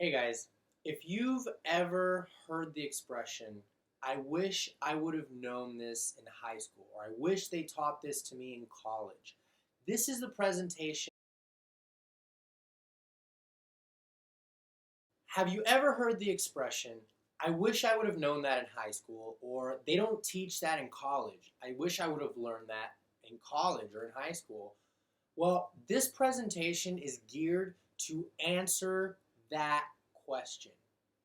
Hey guys, if you've ever heard the expression, I wish I would have known this in high school, or I wish they taught this to me in college, this is the presentation. Have you ever heard the expression, I wish I would have known that in high school, or they don't teach that in college? I wish I would have learned that in college or in high school. Well, this presentation is geared to answer that question,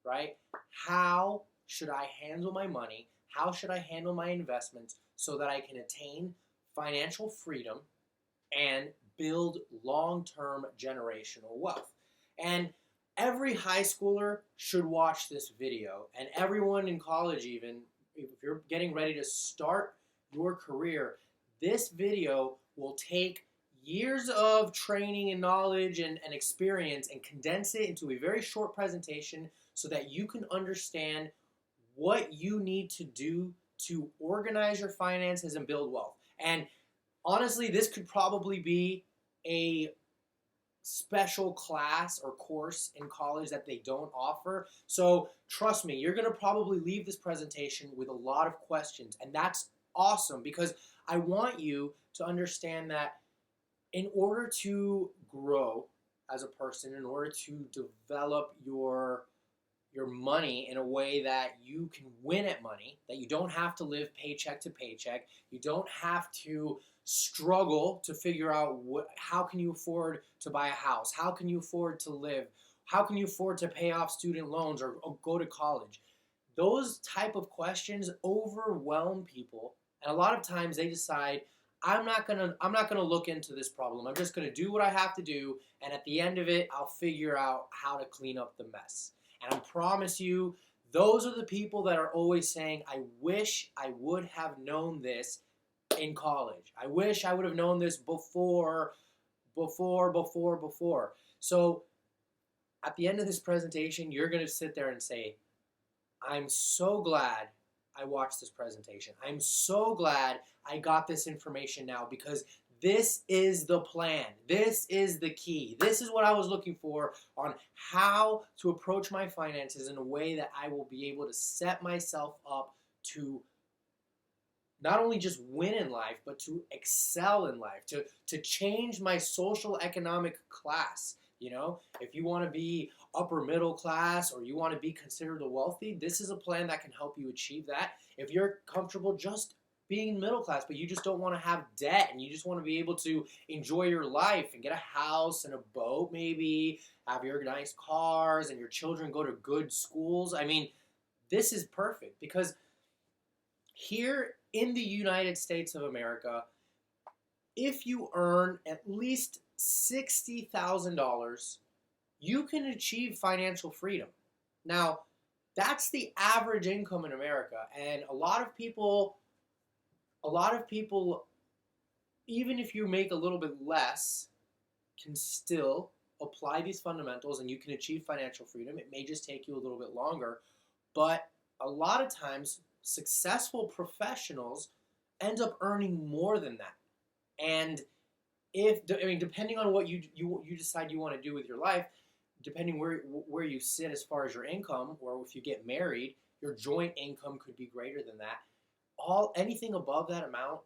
right? How should I handle my money? How should I handle my investments so that I can attain financial freedom and build long term generational wealth? And every high schooler should watch this video, and everyone in college, even if you're getting ready to start your career, this video will take years of training and knowledge and experience and condense it into a very short presentation so that you can understand what you need to do to organize your finances and build wealth. And honestly, this could probably be a special class or course in college that they don't offer. So trust me, you're going to probably leave this presentation with a lot of questions. And that's awesome because I want you to understand that in order to grow as a person, in order to develop your money in a way that you can win at money, that you don't have to live paycheck to paycheck, you don't have to struggle to figure out how can you afford to buy a house, how can you afford to live, how can you afford to pay off student loans or go to college. Those type of questions overwhelm people, and a lot of times they decide I'm not gonna look into this problem. I'm just gonna do what I have to do, and at the end of it, I'll figure out how to clean up the mess. And I promise you, those are the people that are always saying, I wish I would have known this in college. I wish I would have known this before. So at the end of this presentation, you're going to sit there and say, I'm so glad I watched this presentation. I'm so glad I got this information now because this is the plan. This is the key. This is what I was looking for on how to approach my finances in a way that I will be able to set myself up to not only just win in life, but to excel in life, to change my social economic class. You know, if you want to be upper middle class or you want to be considered a wealthy, this is a plan that can help you achieve that. If you're comfortable just being middle class, but you just don't want to have debt and you just want to be able to enjoy your life and get a house and a boat, maybe have your nice cars and your children go to good schools. I mean, this is perfect because here in the United States of America, if you earn at least $60,000, you can achieve financial freedom. Now, that's the average income in America, and a lot of people, even if you make a little bit less, can still apply these fundamentals and you can achieve financial freedom. It may just take you a little bit longer, but a lot of times successful professionals end up earning more than that. And depending on what you decide you want to do with your life, depending where you sit as far as your income, or if you get married, your joint income could be greater than that. All anything above that amount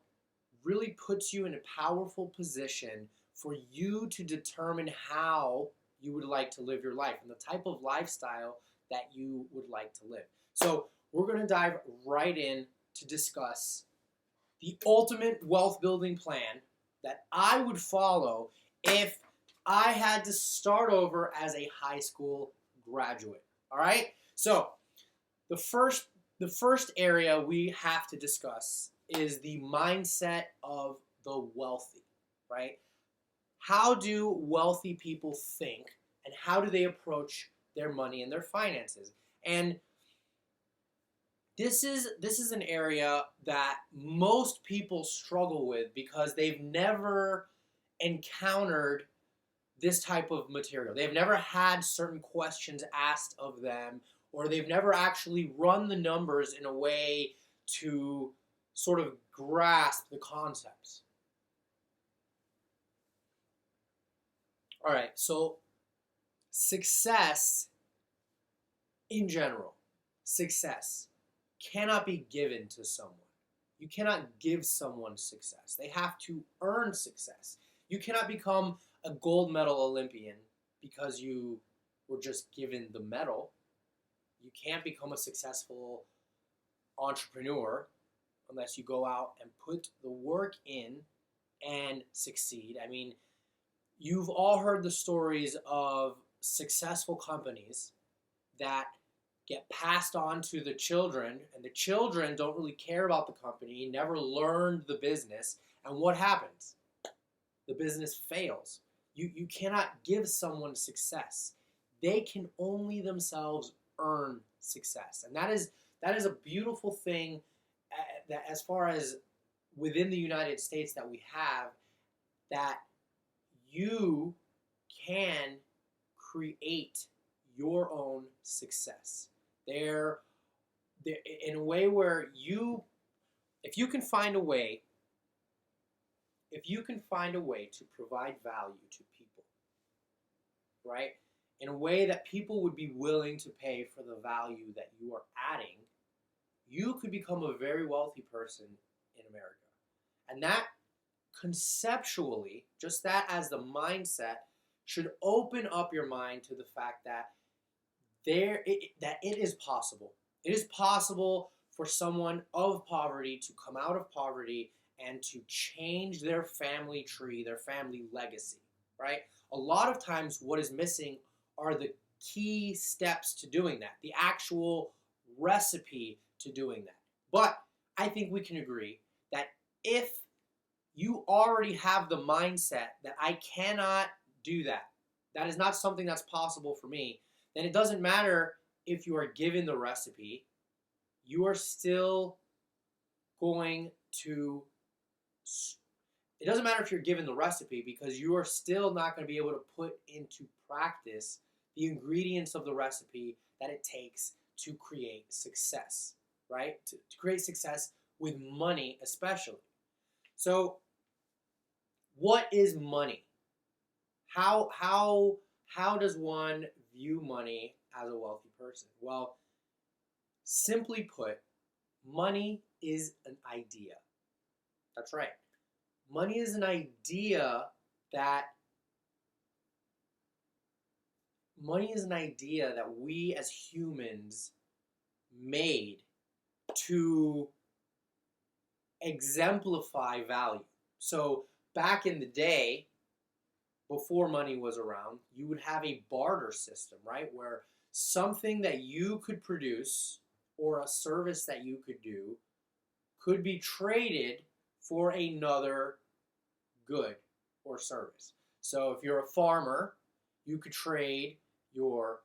really puts you in a powerful position for you to determine how you would like to live your life and the type of lifestyle that you would like to live. So we're going to dive right in to discuss the ultimate wealth building plan that I would follow if I had to start over as a high school graduate. All right? So, the first area we have to discuss is the mindset of the wealthy, right? How do wealthy people think and how do they approach their money and their finances? And this is an area that most people struggle with because they've never encountered this type of material. They've never had certain questions asked of them, or they've never actually run the numbers in a way to sort of grasp the concepts. All right, so success in general, success cannot be given to someone. You cannot give someone success. They have to earn success. You cannot become a gold medal Olympian because you were just given the medal. You can't become a successful entrepreneur unless you go out and put the work in and succeed. I mean, you've all heard the stories of successful companies that get passed on to the children, and the children don't really care about the company, never learned the business, and what happens? The business fails. You cannot give someone success. They can only themselves earn success. And that is a beautiful thing that as far as within the United States that we have, that you can create your own success. They're in a way where if you can find a way to provide value to people, right? In a way that people would be willing to pay for the value that you are adding, you could become a very wealthy person in America. And that conceptually, just that as the mindset, should open up your mind to the fact that it is possible. It is possible for someone of poverty to come out of poverty and to change their family tree, their family legacy, right? A lot of times what is missing are the key steps to doing that, the actual recipe to doing that. But I think we can agree that if you already have the mindset that I cannot do that, that is not something that's possible for me, then it doesn't matter if you are given the recipe, you are still going to, it doesn't matter if you're given the recipe because you are still not going to be able to put into practice the ingredients of the recipe that it takes to create success, right? To create success with money especially. So what is money? How does one view money as a wealthy person? Well, simply put, money is an idea. That's right. Money is an idea that we as humans made to exemplify value. So back in the day, before money was around, you would have a barter system, right? Where something that you could produce or a service that you could do could be traded for another good or service. So if you're a farmer, you could trade your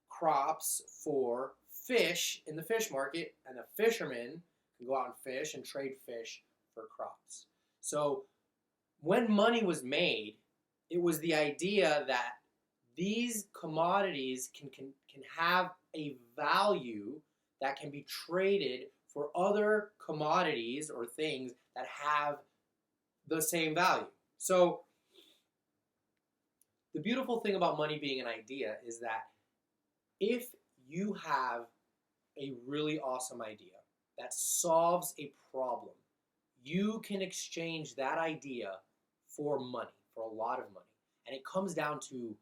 crops for fish in the fish market, and the fisherman can go out and fish and trade fish for crops. So when money was made, it was the idea that these commodities can have a value that can be traded for other commodities or things that have the same value. So the beautiful thing about money being an idea is that if you have a really awesome idea that solves a problem, you can exchange that idea for money, for a lot of money. And it comes down to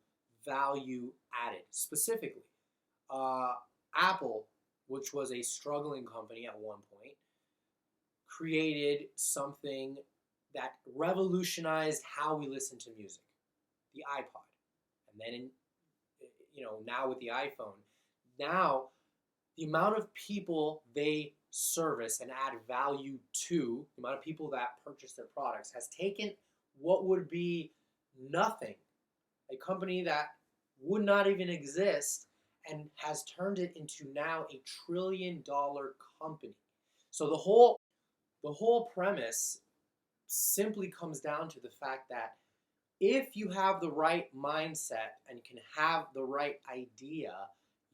value added. Specifically, Apple, which was a struggling company at one point, created something that revolutionized how we listen to music, the iPod. And then, now with the iPhone, now the amount of people they service and add value to, the amount of people that purchase their products, has taken what would be nothing, a company that would not even exist, and has turned it into now a $1 trillion company. So the whole premise simply comes down to the fact that if you have the right mindset and can have the right idea,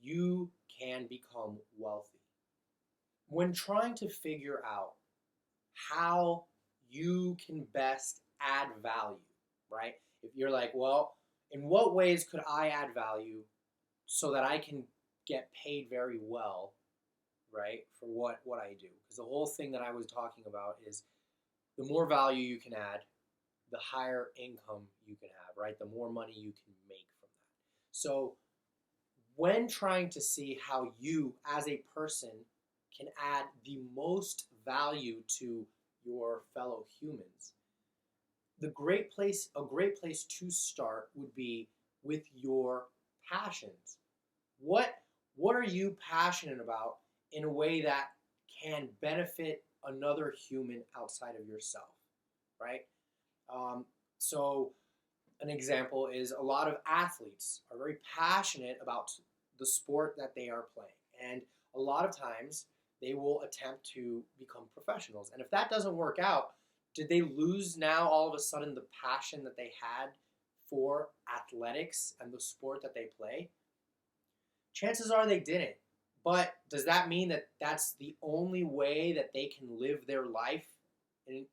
you can become wealthy. When trying to figure out how you can best add value, right? If you're like, well, in what ways could I add value so that I can get paid very well, right, for what I do. Because the whole thing that I was talking about is the more value you can add, the higher income you can have, right? The more money you can make from that. So when trying to see how you as a person can add the most value to your fellow humans, a great place to start would be with your passions. What what are you passionate about in a way that can benefit another human outside of yourself, right? Um, so an example is a lot of athletes are very passionate about the sport that they are playing, and a lot of times they will attempt to become professionals. And if that doesn't work out, did they lose now all of a sudden the passion that they had for athletics and the sport that they play? Chances are they didn't. But does that mean that that's the only way that they can live their life? In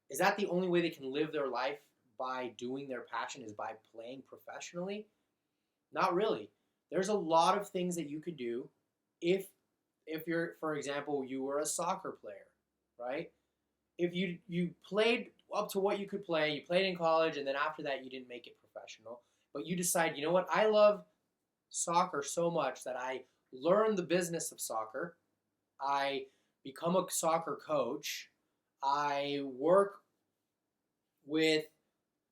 Is that the only way they can live their life by doing their passion is by playing professionally? Not really. There's a lot of things that you could do if you're, for example, you were a soccer player, right? If you played up to what you could play, you played in college, and then after that you didn't make it professional, but you decide, you know what, I love soccer so much that I learn the business of soccer. I become a soccer coach. I work with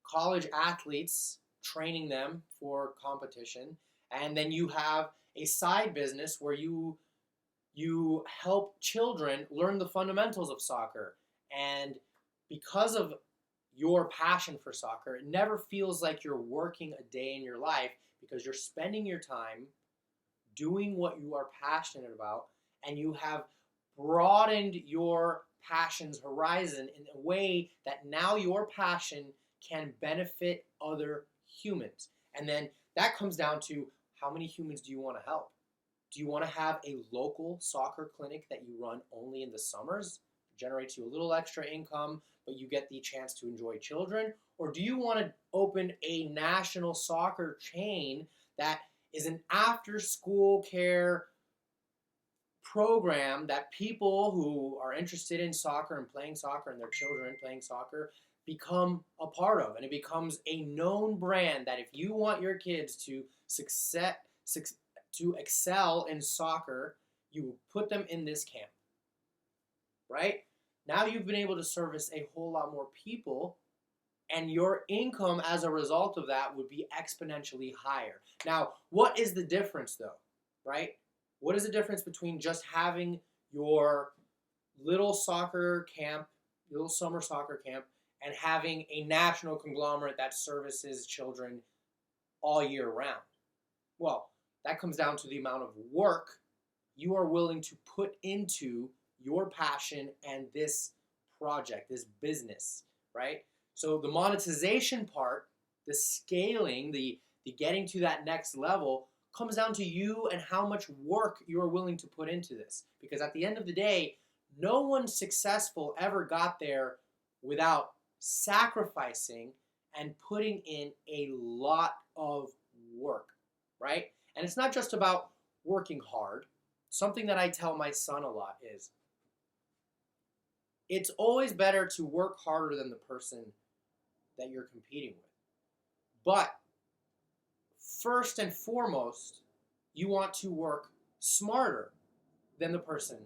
college athletes, training them for competition, and then you have a side business where you help children learn the fundamentals of soccer. And because of your passion for soccer, it never feels like you're working a day in your life because you're spending your time doing what you are passionate about, and you have broadened your passion's horizon in a way that now your passion can benefit other humans. And then that comes down to, how many humans do you want to help? Do you want to have a local soccer clinic that you run only in the summers, generates you a little extra income, but you get the chance to enjoy children? Or do you want to open a national soccer chain that is an after-school care program that people who are interested in soccer and playing soccer and their children playing soccer become a part of? And it becomes a known brand that if you want your kids to excel in soccer, you put them in this camp, right? Now you've been able to service a whole lot more people, and your income as a result of that would be exponentially higher. Now, what is the difference though, right? What is the difference between just having your little soccer camp, little summer soccer camp, and having a national conglomerate that services children all year round? Well, that comes down to the amount of work you are willing to put into your passion and this project, this business, right? So the monetization part, the scaling, the getting to that next level comes down to you and how much work you're willing to put into this. Because at the end of the day, no one successful ever got there without sacrificing and putting in a lot of work, right? And it's not just about working hard. Something that I tell my son a lot is, it's always better to work harder than the person that you're competing with. But first and foremost, you want to work smarter than the person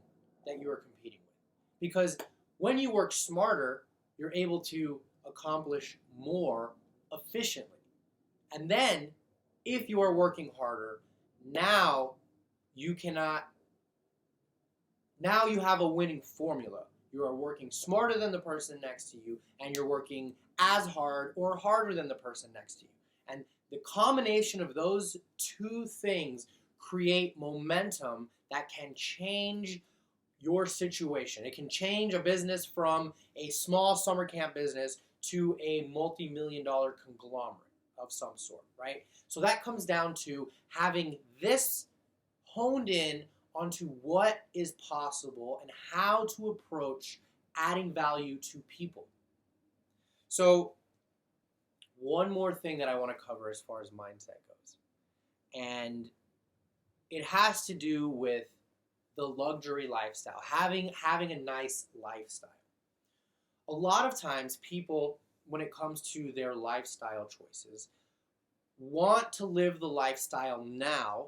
that you are competing with. Because when you work smarter, you're able to accomplish more efficiently. And then, if you are working harder, now you have a winning formula. You are working smarter than the person next to you, and you're working as hard or harder than the person next to you. And the combination of those two things create momentum that can change your situation. It can change a business from a small summer camp business to a multi-million-dollar conglomerate of some sort, right? So that comes down to having this honed in onto what is possible and how to approach adding value to people. So one more thing that I want to cover as far as mindset goes. And it has to do with the luxury lifestyle, having a nice lifestyle. A lot of times people, when it comes to their lifestyle choices, want to live the lifestyle now,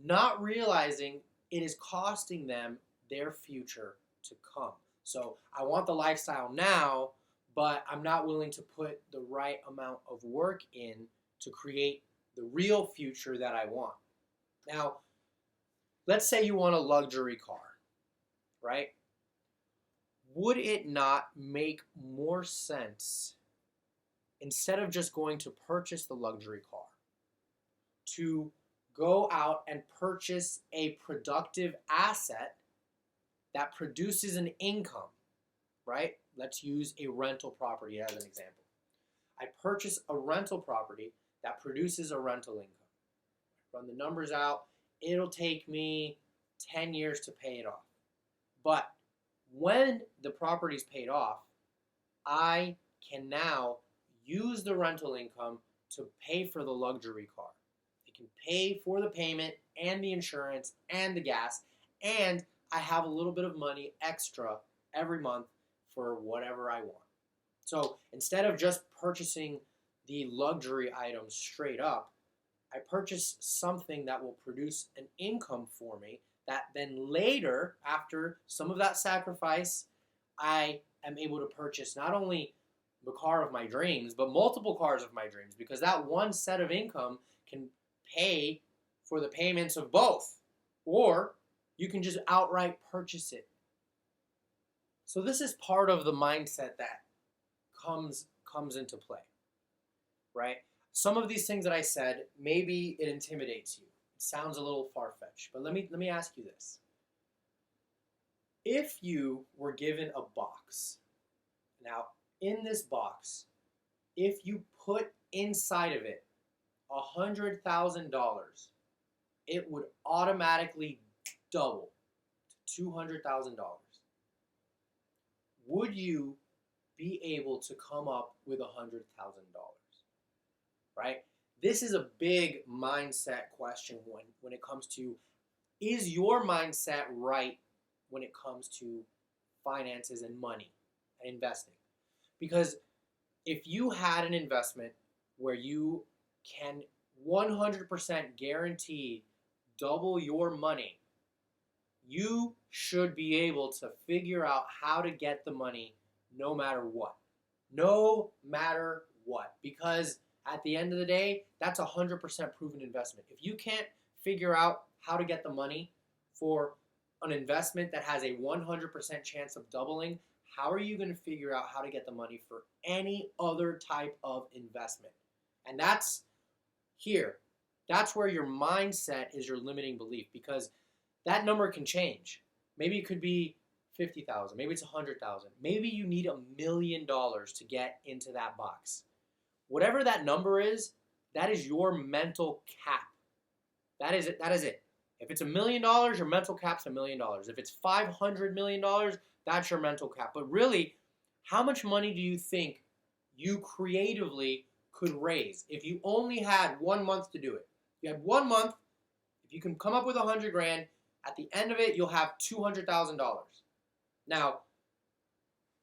not realizing it is costing them their future to come. So I want the lifestyle now, but I'm not willing to put the right amount of work in to create the real future that I want. Now, let's say you want a luxury car, right? Would it not make more sense, instead of just going to purchase the luxury car, to go out and purchase a productive asset that produces an income, right? Let's use a rental property as an example. I purchase a rental property that produces a rental income. Run the numbers out. It'll take me 10 years to pay it off. But when the property's paid off, I can now use the rental income to pay for the luxury car. It can pay for the payment and the insurance and the gas, and I have a little bit of money extra every month for whatever I want. So instead of just purchasing the luxury items straight up, I purchase something that will produce an income for me that then later, after some of that sacrifice, I am able to purchase not only the car of my dreams, but multiple cars of my dreams, because that one set of income can pay for the payments of both. Or you can just outright purchase it. So this is part of the mindset that comes into play, right? Some of these things that I said, maybe it intimidates you. It sounds a little far-fetched, but let me ask you this. If you were given a box, now in this box, if you put inside of it $100,000, it would automatically double to $200,000. Would you be able to come up with $100,000? Right? This is a big mindset question when it comes to, is your mindset right when it comes to finances and money and investing? Because if you had an investment where you can 100% guarantee double your money, you should be able to figure out how to get the money no matter what. No matter what. Because at the end of the day, that's a 100% proven investment. If you can't figure out how to get the money for an investment that has a 100% chance of doubling, how are you going to figure out how to get the money for any other type of investment? And that's here. That's where your mindset is your limiting belief, because that number can change. Maybe it could be 50,000. Maybe it's 100,000. Maybe you need $1 million to get into that box. Whatever that number is, that is your mental cap. That is it. That is it. If it's $1 million, your mental cap's $1 million. If it's $500 million, that's your mental cap. But really, how much money do you think you creatively could raise if you only had 1 month to do it? You had 1 month. If you can come up with 100 grand, at the end of it, you'll have $200,000. Now,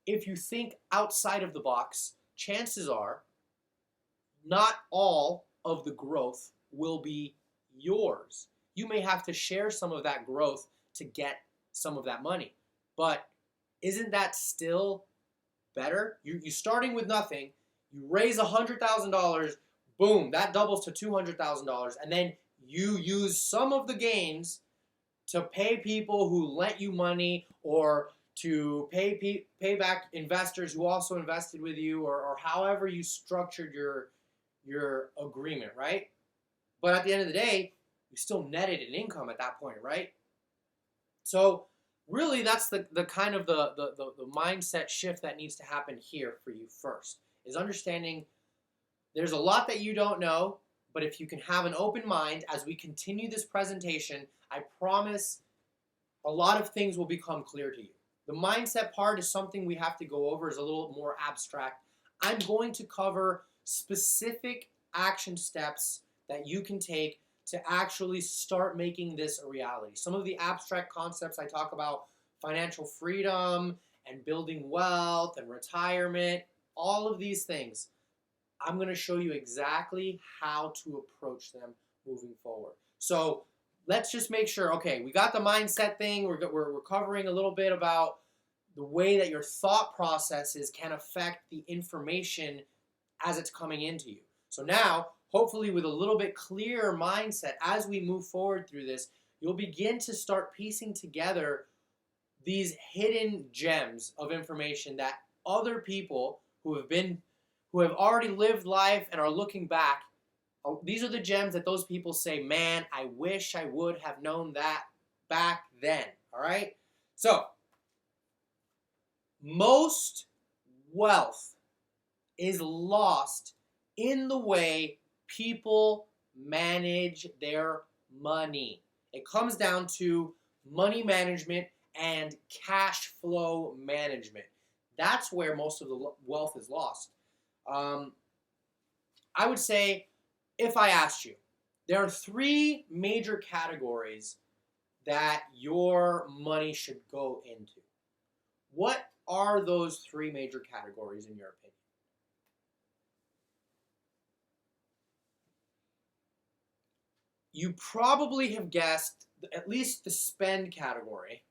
if you think outside of the box, chances are not all of the growth will be yours. You may have to share some of that growth to get some of that money. But isn't that still better? You're starting with nothing. You raise $100,000, boom, that doubles to $200,000, and then you use some of the gains to pay people who lent you money, or to pay back investors who also invested with you, or however you structured your agreement, right? But at the end of the day, you still netted an income at that point, right? So really, that's the kind of the mindset shift that needs to happen here for you first, is understanding there's a lot that you don't know, but if you can have an open mind as we continue this presentation, I promise a lot of things will become clear to you. The mindset part is something we have to go over, is a little more abstract. I'm going to cover specific action steps that you can take to actually start making this a reality. Some of the abstract concepts I talk about, financial freedom and building wealth and retirement, all of these things, I'm going to show you exactly how to approach them moving forward. So let's just make sure, okay, we got the mindset thing. We're covering a little bit about the way that your thought processes can affect the information as it's coming into you. So now, hopefully with a little bit clearer mindset, as we move forward through this, you'll begin to start piecing together these hidden gems of information that other people who have already lived life and are looking back, these are the gems that those people say, man, I wish I would have known that back then. All right? So, most wealth is lost in the way people manage their money. It comes down to money management and cash flow management. That's where most of the wealth is lost. I would say, if I asked you, there are 3 major categories that your money should go into. What are those 3 major categories in your opinion? You probably have guessed at least the spend category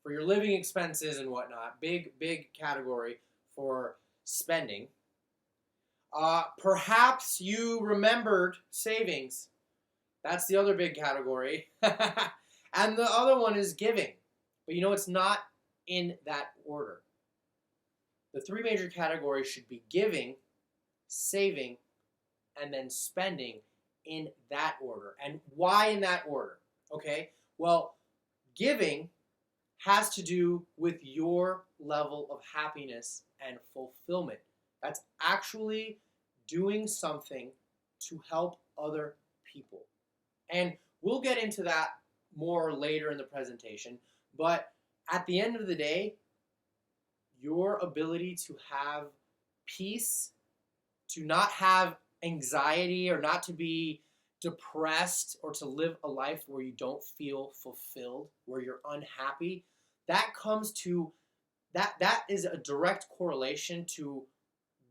for your living expenses and whatnot. Big category for spending. Perhaps you remembered savings. That's the other big category. And the other one is giving. But it's not in that order. The 3 major categories should be giving, saving, and then spending in that order. And why in that order? Okay, well, giving has to do with your level of happiness and fulfillment. That's actually doing something to help other people. And we'll get into that more later in the presentation. But at the end of the day, your ability to have peace, to not have anxiety or not to be depressed or to live a life where you don't feel fulfilled, where you're unhappy, that is a direct correlation to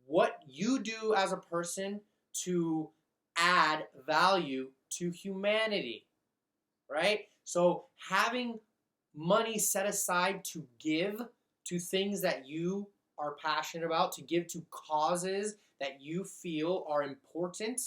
what you do as a person to add value to humanity, right? So having money set aside to give to things that you are passionate about, to give to causes that you feel are important,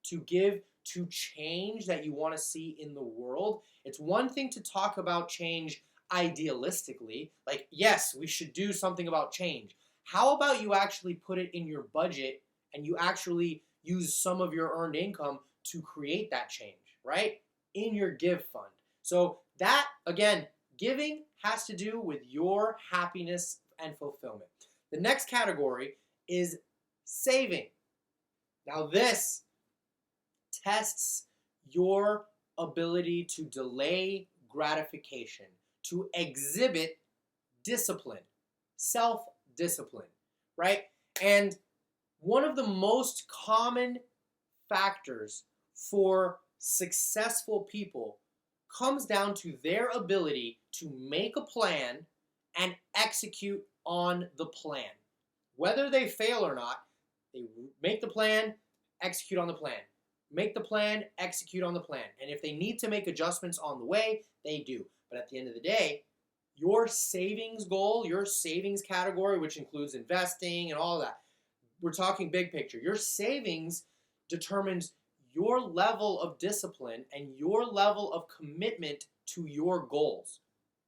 to give to change that you want to see in the world. It's one thing to talk about change idealistically, like, yes, we should do something about change. How about you actually put it in your budget and you actually use some of your earned income to create that change, right? In your give fund. So that, again, giving has to do with your happiness and fulfillment. The next category is saving. Now this tests your ability to delay gratification, to exhibit discipline, self-discipline, right? And one of the most common factors for successful people comes down to their ability to make a plan and execute on the plan. Whether they fail or not, they make the plan, execute on the plan. Make the plan, execute on the plan. And if they need to make adjustments on the way, they do. But at the end of the day, your savings goal, your savings category, which includes investing and all that, we're talking big picture. Your savings determines your level of discipline and your level of commitment to your goals,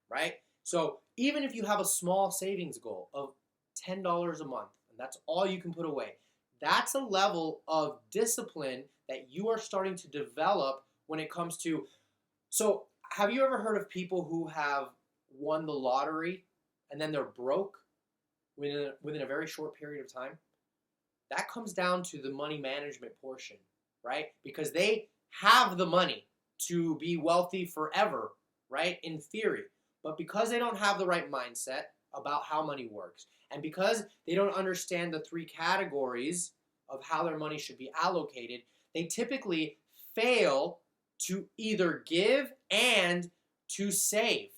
right? So even if you have a small savings goal of $10 a month, and that's all you can put away, that's a level of discipline that you are starting to develop when it comes to... So have you ever heard of people who have won the lottery and then they're broke within a very short period of time? That comes down to the money management portion, right? Because they have the money to be wealthy forever, right? In theory. But because they don't have the right mindset about how money works, and because they don't understand the 3 categories of how their money should be allocated, they typically fail to either give and to save.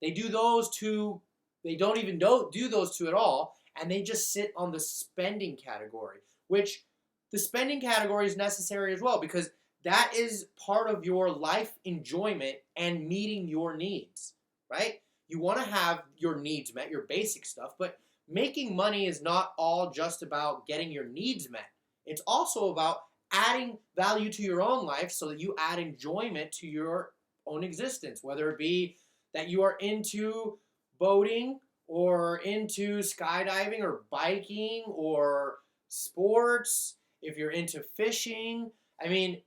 They do those two, they don't even do those two at all, and they just sit on the spending category, which the spending category is necessary as well because that is part of your life enjoyment and meeting your needs, right? You want to have your needs met, your basic stuff, but making money is not all just about getting your needs met. It's also about adding value to your own life so that you add enjoyment to your own existence, whether it be that you are into boating or into skydiving or biking or sports, if you're into fishing, I mean,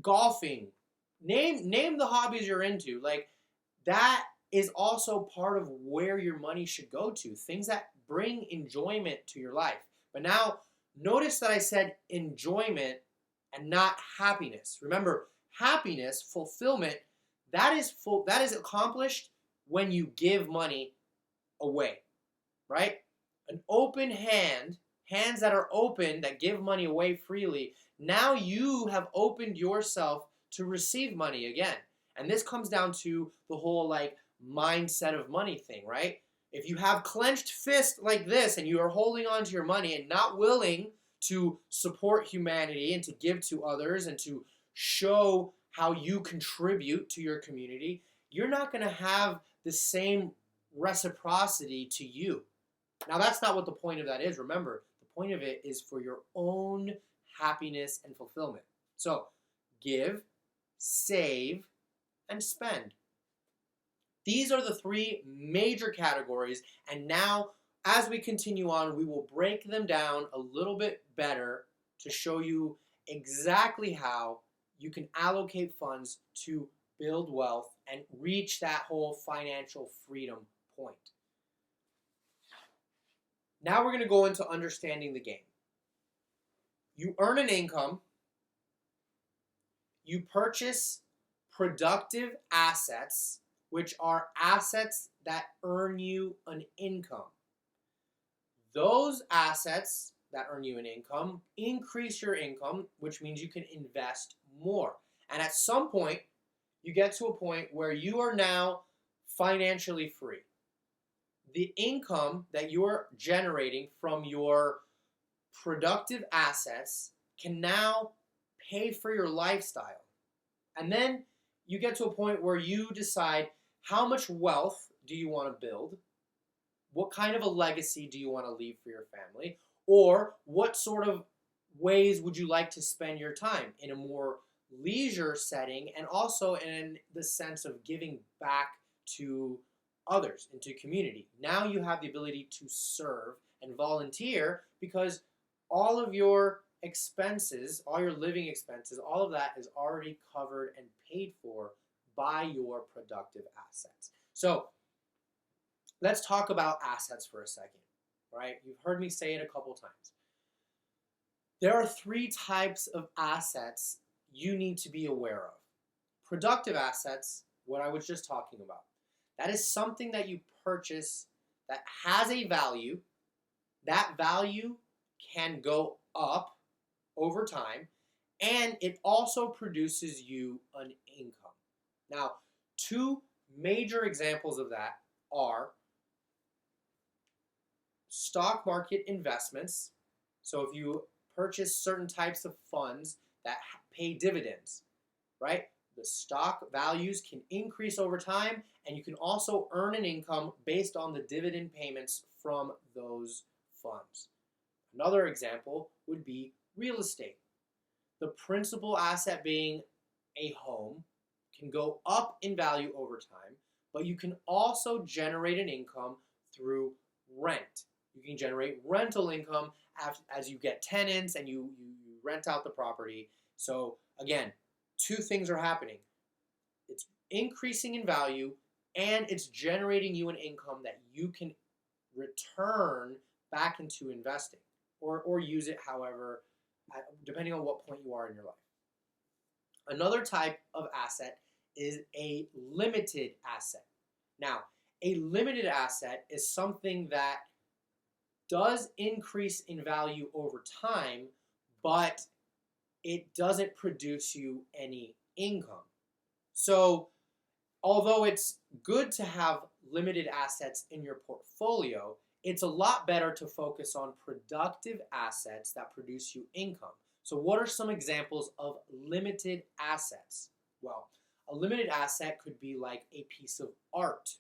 golfing, name the hobbies you're into. Like that is also part of where your money should go to, things that bring enjoyment to your life. But now notice that I said enjoyment and not happiness. Remember, happiness, fulfillment, that is accomplished when you give money away, right? An open hand, hands that are open that give money away freely. Now you have opened yourself to receive money again. And this comes down to the whole like mindset of money thing, right? If you have clenched fist like this and you are holding on to your money and not willing to support humanity and to give to others and to show how you contribute to your community, you're not going to have the same reciprocity to you. Now, that's not what the point of that is. Remember, the point of it is for your own happiness and fulfillment. So, give, save, and spend. These are the three major categories, and now as we continue on, we will break them down a little bit better to show you exactly how you can allocate funds to build wealth and reach that whole financial freedom point. Now we're going to go into understanding the game. You earn an income, you purchase productive assets, which are assets that earn you an income. Those assets that earn you an income increase your income, which means you can invest more. And at some point, you get to a point where you are now financially free. The income that you're generating from your productive assets can now pay for your lifestyle. And then you get to a point where you decide how much wealth do you want to build? What kind of a legacy do you want to leave for your family? Or what sort of ways would you like to spend your time in a more leisure setting and also in the sense of giving back to others, into community? Now you have the ability to serve and volunteer because all of your expenses, all your living expenses, all of that is already covered and paid for by your productive assets. So let's talk about assets for a second, right? You've heard me say it a couple times. There are three types of assets you need to be aware of. Productive assets, what I was just talking about. That is something that you purchase that has a value. That value can go up over time, and it also produces you an income. Now, two major examples of that are stock market investments. So if you purchase certain types of funds that pay dividends, right? The stock values can increase over time, and you can also earn an income based on the dividend payments from those funds. Another example would be real estate. The principal asset being a home can go up in value over time, but you can also generate an income through rent. You can generate rental income as you get tenants and you rent out the property. So again, two things are happening. It's increasing in value and it's generating you an income that you can return back into investing or use it however, depending on what point you are in your life. Another type of asset is a limited asset. Now, a limited asset is something that does increase in value over time, but it doesn't produce you any income. So although it's good to have limited assets in your portfolio, it's a lot better to focus on productive assets that produce you income. So what are some examples of limited assets? Well, a limited asset could be like a piece of art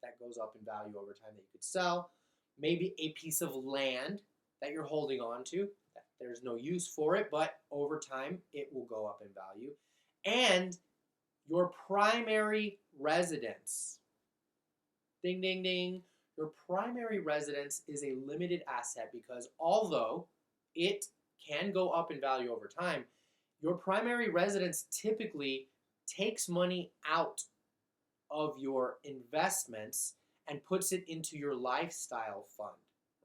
that goes up in value over time that you could sell, maybe a piece of land that you're holding on to. There's no use for it, but over time it will go up in value. And your primary residence. Ding, ding, ding. Your primary residence is a limited asset because although it can go up in value over time, your primary residence typically takes money out of your investments and puts it into your lifestyle fund,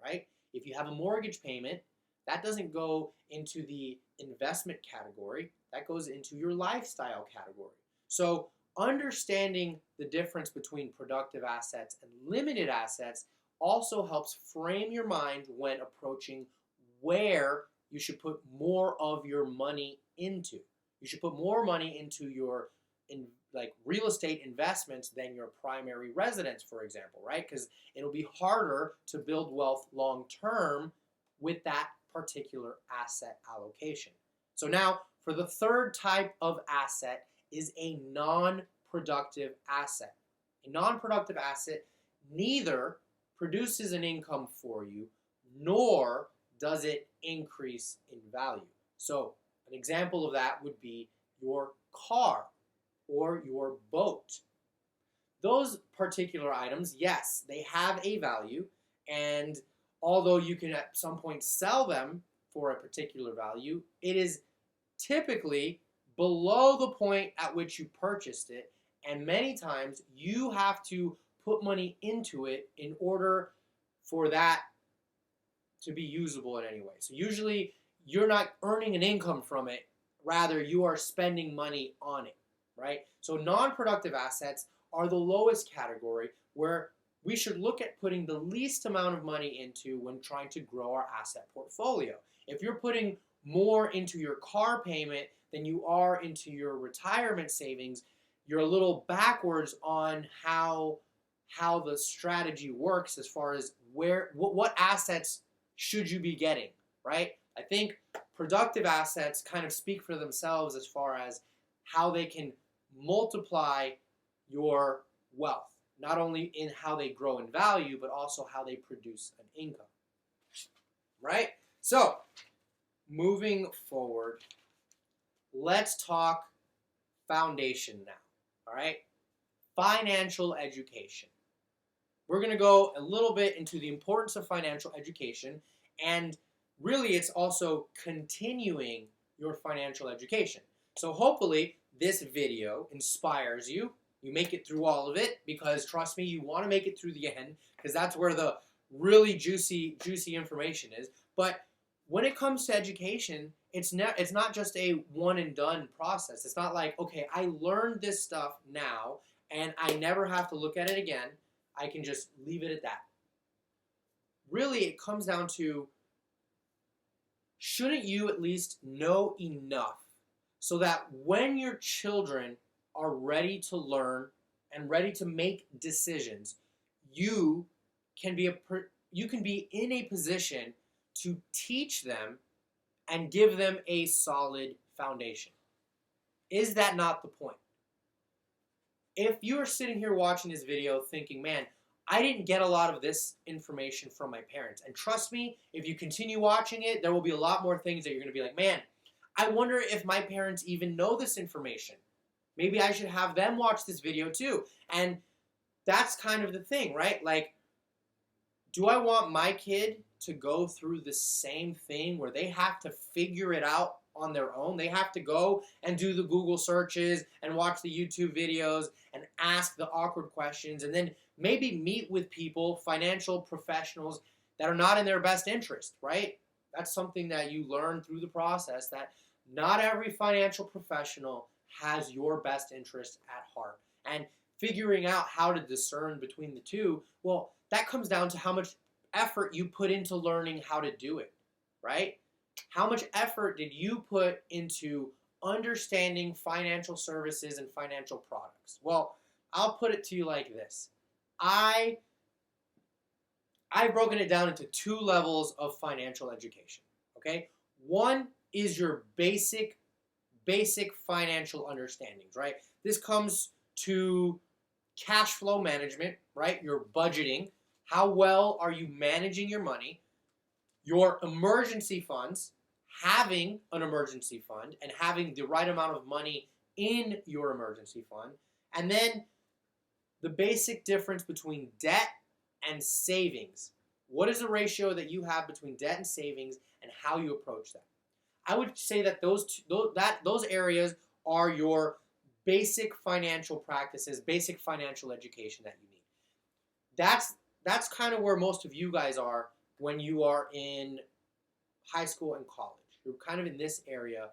right? If you have a mortgage payment, that doesn't go into the investment category, that goes into your lifestyle category. So understanding the difference between productive assets and limited assets also helps frame your mind when approaching where you should put more of your money into. You should put more money into your real estate investments than your primary residence, for example, right? Because it'll be harder to build wealth long term with that particular asset allocation. So now for the third type of asset is a non-productive asset. A non-productive asset neither produces an income for you nor does it increase in value. So an example of that would be your car or your boat. Those particular items, yes, they have a value, and although you can at some point sell them for a particular value, it is typically below the point at which you purchased it, and many times you have to put money into it in order for that to be usable in any way. So usually you're not earning an income from it, rather you are spending money on it, right? So non-productive assets are the lowest category where we should look at putting the least amount of money into when trying to grow our asset portfolio. If you're putting more into your car payment than you are into your retirement savings, you're a little backwards on how the strategy works as far as what assets should you be getting, right? I think productive assets kind of speak for themselves as far as how they can multiply your wealth, not only in how they grow in value, but also how they produce an income, right? So, moving forward, let's talk foundation now, all right? Financial education. We're going to go a little bit into the importance of financial education, and really it's also continuing your financial education. So hopefully this video inspires you. You make it through all of it, because trust me, you want to make it through the end, because that's where the really juicy information is. But when it comes to education, it's not just a one and done process. It's not like, okay, I learned this stuff now and I never have to look at it again. I can just leave it at that. Really, it comes down to, shouldn't you at least know enough so that when your children are ready to learn and ready to make decisions, you can be in a position to teach them and give them a solid foundation? Is that not the point? If you are sitting here watching this video thinking, man, I didn't get a lot of this information from my parents, and trust me, if you continue watching it, there will be a lot more things that you're going to be like, man, I wonder if my parents even know this information. Maybe I should have them watch this video too. And that's kind of the thing, right? Like, do I want my kid to go through the same thing where they have to figure it out on their own? They have to go and do the Google searches and watch the YouTube videos and ask the awkward questions, and then maybe meet with people, financial professionals, that are not in their best interest, right? That's something that you learn through the process, that not every financial professional has your best interest at heart. And figuring out how to discern between the two, well, that comes down to how much effort you put into learning how to do it, right? How much effort did you put into understanding financial services and financial products? Well, I'll put it to you like this. I've broken it down into two levels of financial education. Okay? One is your basic financial understandings, right? This comes to cash flow management, right? Your budgeting. How well are you managing your money? Your emergency funds, having an emergency fund and having the right amount of money in your emergency fund. And then the basic difference between debt and savings. What is the ratio that you have between debt and savings and how you approach that? I would say that those areas are your basic financial practices, basic financial education that you need. That's kind of where most of you guys are when you are in high school and college. You're kind of in this area,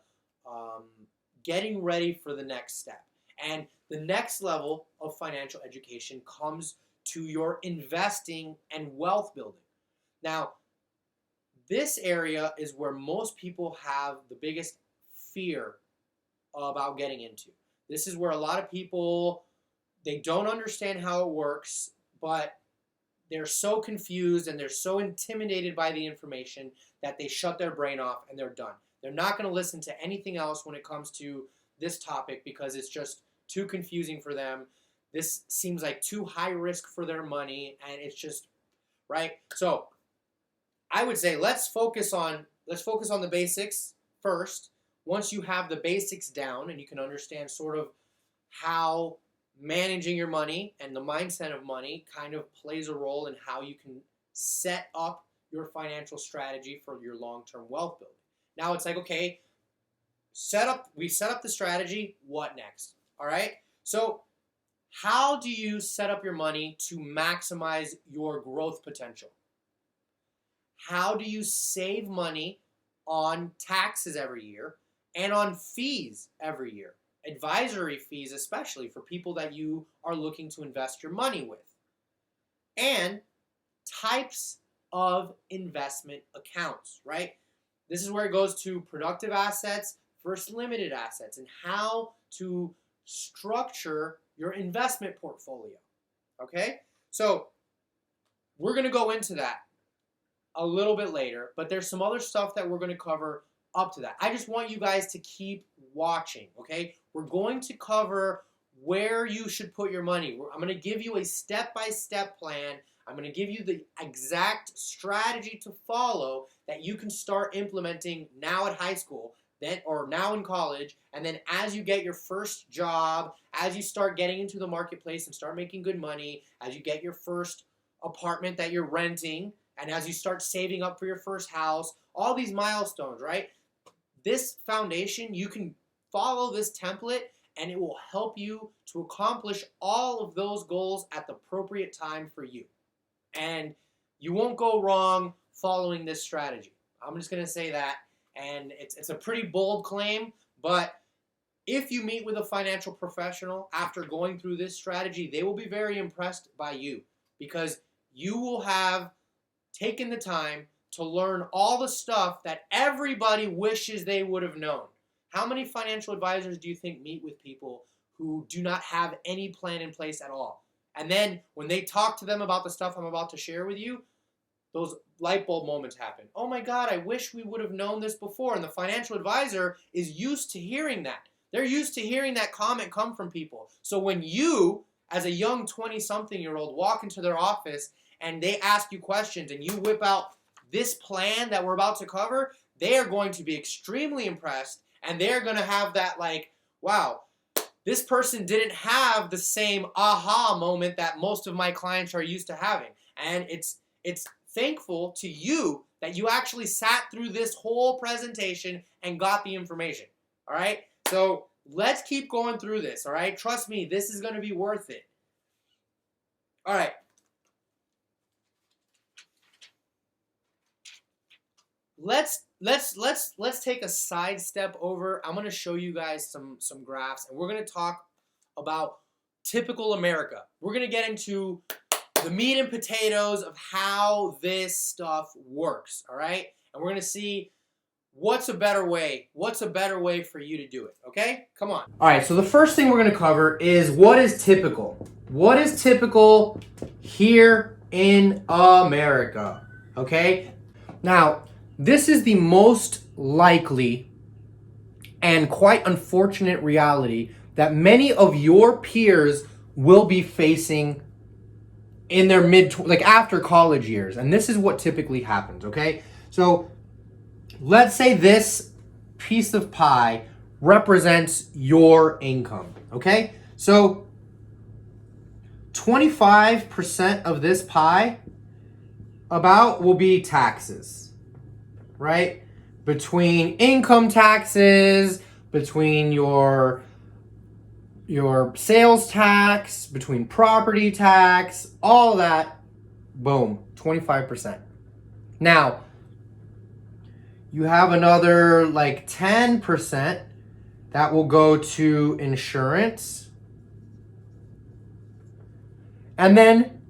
getting ready for the next step. And the next level of financial education comes to your investing and wealth building. Now, this area is where most people have the biggest fear about getting into. This is where a lot of people, they don't understand how it works, but they're so confused and they're so intimidated by the information that they shut their brain off and they're done. They're not going to listen to anything else when it comes to this topic because it's just too confusing for them. This seems like too high risk for their money, and it's just, right? So I would say let's focus on the basics first. Once you have the basics down and you can understand sort of how managing your money and the mindset of money kind of plays a role in how you can set up your financial strategy for your long-term wealth building. Now it's like, okay, we set up the strategy, what next? All right? So how do you set up your money to maximize your growth potential? How do you save money on taxes every year and on fees every year? Advisory fees, especially for people that you are looking to invest your money with. And types of investment accounts, right? This is where it goes to productive assets versus limited assets and how to structure your investment portfolio. Okay? So we're going to go into that a little bit later, but there's some other stuff that we're going to cover up to that. I just want you guys to keep watching, okay? We're going to cover where you should put your money. I'm going to give you a step-by-step plan. I'm going to give you the exact strategy to follow that you can start implementing now at high school, or now in college, and then as you get your first job, as you start getting into the marketplace and start making good money, as you get your first apartment that you're renting, and as you start saving up for your first house, all these milestones, right? This foundation, you can follow this template and it will help you to accomplish all of those goals at the appropriate time for you. And you won't go wrong following this strategy. I'm just going to say that. And it's a pretty bold claim, but if you meet with a financial professional after going through this strategy, they will be very impressed by you because you will have taken the time to learn all the stuff that everybody wishes they would have known. How many financial advisors do you think meet with people who do not have any plan in place at all? And then when they talk to them about the stuff I'm about to share with you, those light bulb moments happen. Oh my God, I wish we would have known this before. And the financial advisor is used to hearing that. They're used to hearing that comment come from people. So when you, as a young 20-something-year-old, walk into their office and they ask you questions and you whip out this plan that we're about to cover, they are going to be extremely impressed and they're going to have that like, wow, this person didn't have the same aha moment that most of my clients are used to having. And it's thankful to you that you actually sat through this whole presentation and got the information. All right? So let's keep going through this. All right? Trust me, this is going to be worth it. All right. Let's take a side step over. I'm going to show you guys some graphs, and we're going to talk about typical America. We're going to get into the meat and potatoes of how this stuff works, all right? And we're going to see What's a better way? What's a better way for you to do it? Okay? Come on. All right, so the first thing we're going to cover is what is typical. What is typical here in America? Okay? Now, this is the most likely and quite unfortunate reality that many of your peers will be facing in their after college years. And this is what typically happens, okay? So let's say this piece of pie represents your income, okay? So 25% of this pie about will be taxes, right? Between income taxes, between your sales tax, between property tax, all that, boom, 25%. Now, you have another like 10% that will go to insurance. And then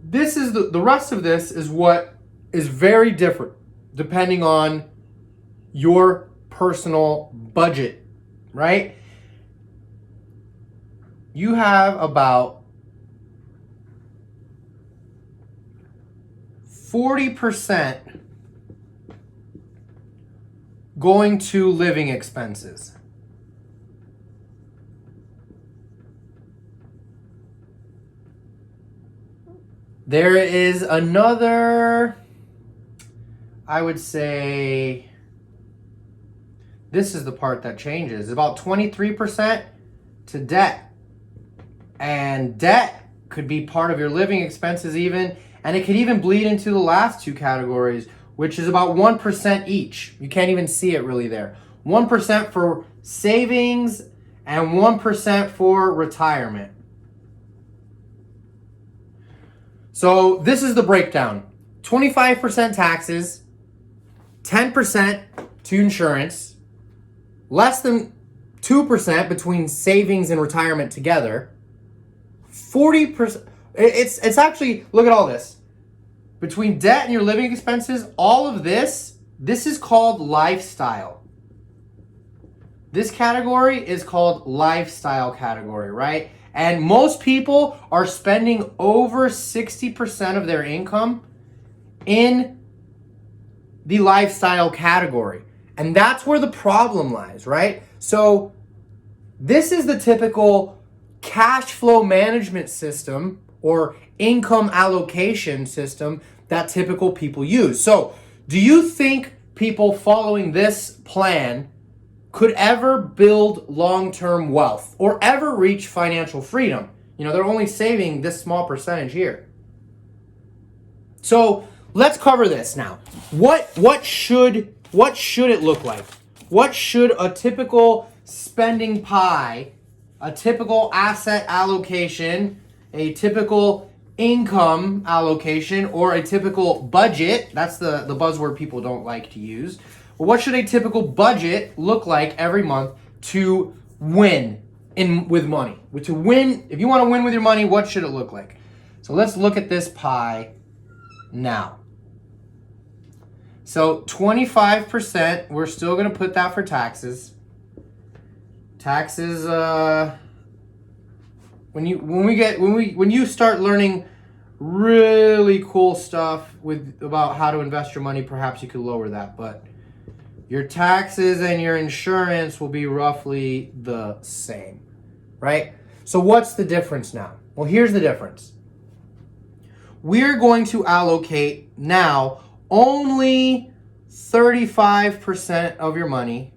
this is the rest of this is what is very different depending on your personal budget, right? You have about 40% going to living expenses. There is another, I would say, this is the part that changes, about 23% to debt. And debt could be part of your living expenses even, and it could even bleed into the last two categories, which is about 1% each. You can't even see it really there. 1% for savings and 1% for retirement. So this is the breakdown. 25% taxes, 10% to insurance, less than 2% between savings and retirement together, 40%. It's actually, look at all this. Between debt and your living expenses, all of this is called lifestyle. This category is called lifestyle category, right? And most people are spending over 60% of their income in the lifestyle category. And that's where the problem lies, right? So this is the typical cash flow management system or income allocation system that typical people use. So do you think people following this plan could ever build long-term wealth or ever reach financial freedom? You know, they're only saving this small percentage here. So let's cover this now. What should it look like? What should a typical spending pie, a typical asset allocation, a typical income allocation, or a typical budget? That's the buzzword people don't like to use. What should a typical budget look like every month to win with money? To win, if you want to win with your money, what should it look like? So let's look at this pie now. So 25%, we're still going to put that for taxes. Taxes, when you start learning really cool stuff about how to invest your money, perhaps you could lower that, but your taxes and your insurance will be roughly the same, right? So what's the difference now? Well, here's the difference. We're going to allocate now only 35% of your money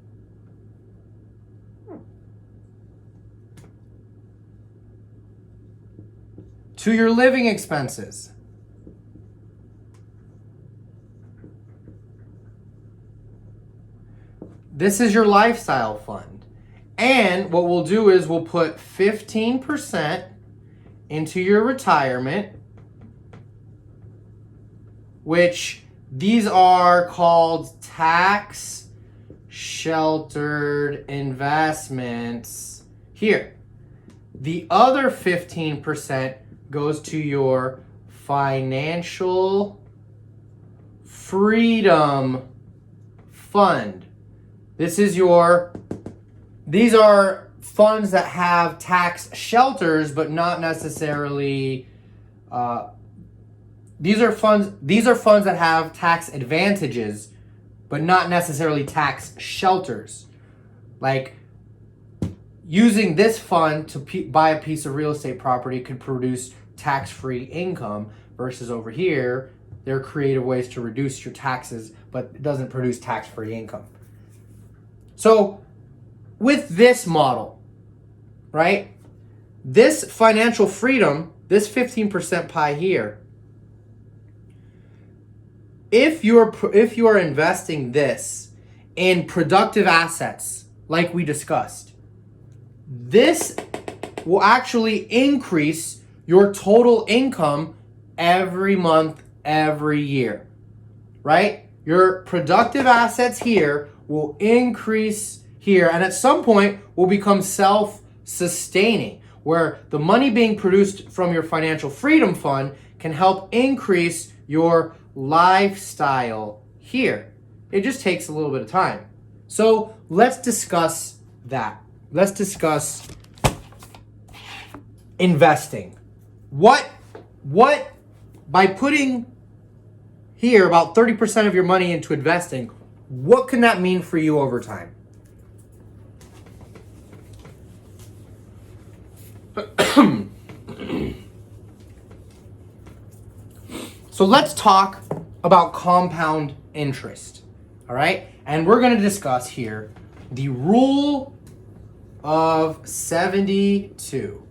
to your living expenses. This is your lifestyle fund. And what we'll do is we'll put 15% into your retirement, which these are called tax sheltered investments here. The other 15% goes to your financial freedom fund. These are funds that have tax shelters, but not necessarily, these are funds that have tax advantages, but not necessarily tax shelters. Like using this fund to buy a piece of real estate property could produce tax-free income, versus over here, there are creative ways to reduce your taxes, but it doesn't produce tax-free income. So with this model, right, this financial freedom, this 15% pie here, if you are investing this in productive assets, like we discussed, this will actually increase your total income every month, every year, right? Your productive assets here will increase here, and at some point will become self-sustaining, where the money being produced from your financial freedom fund can help increase your lifestyle here. It just takes a little bit of time. So let's discuss that. Let's discuss investing. What by putting here about 30% of your money into investing, what can that mean for you over time? So let's talk about compound interest, all right? And we're going to discuss here the rule of 72.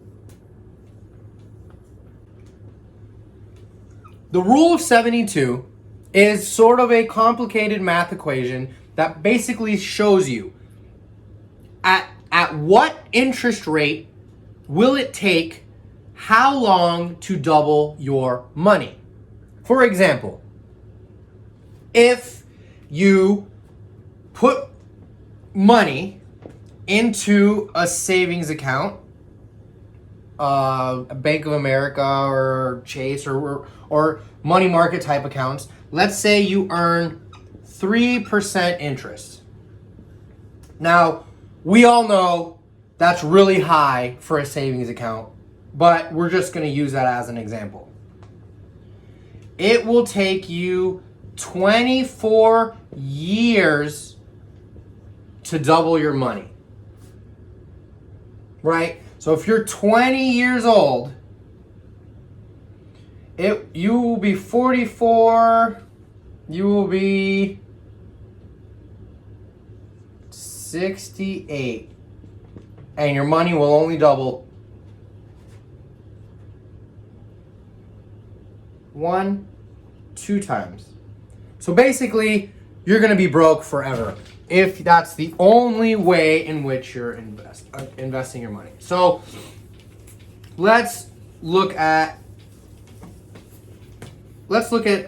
The rule of 72 is sort of a complicated math equation that basically shows you at what interest rate will it take how long to double your money. For example, if you put money into a savings account, Bank of America or Chase or money market type accounts, let's say you earn 3% interest. Now, we all know that's really high for a savings account, but we're just going to use that as an example. It will take you 24 years to double your money, right? So if you're 20 years old, you will be 44, you will be 68, and your money will only double 2 times. So basically, you're going to be broke forever if that's the only way in which you're investing your money. So let's look at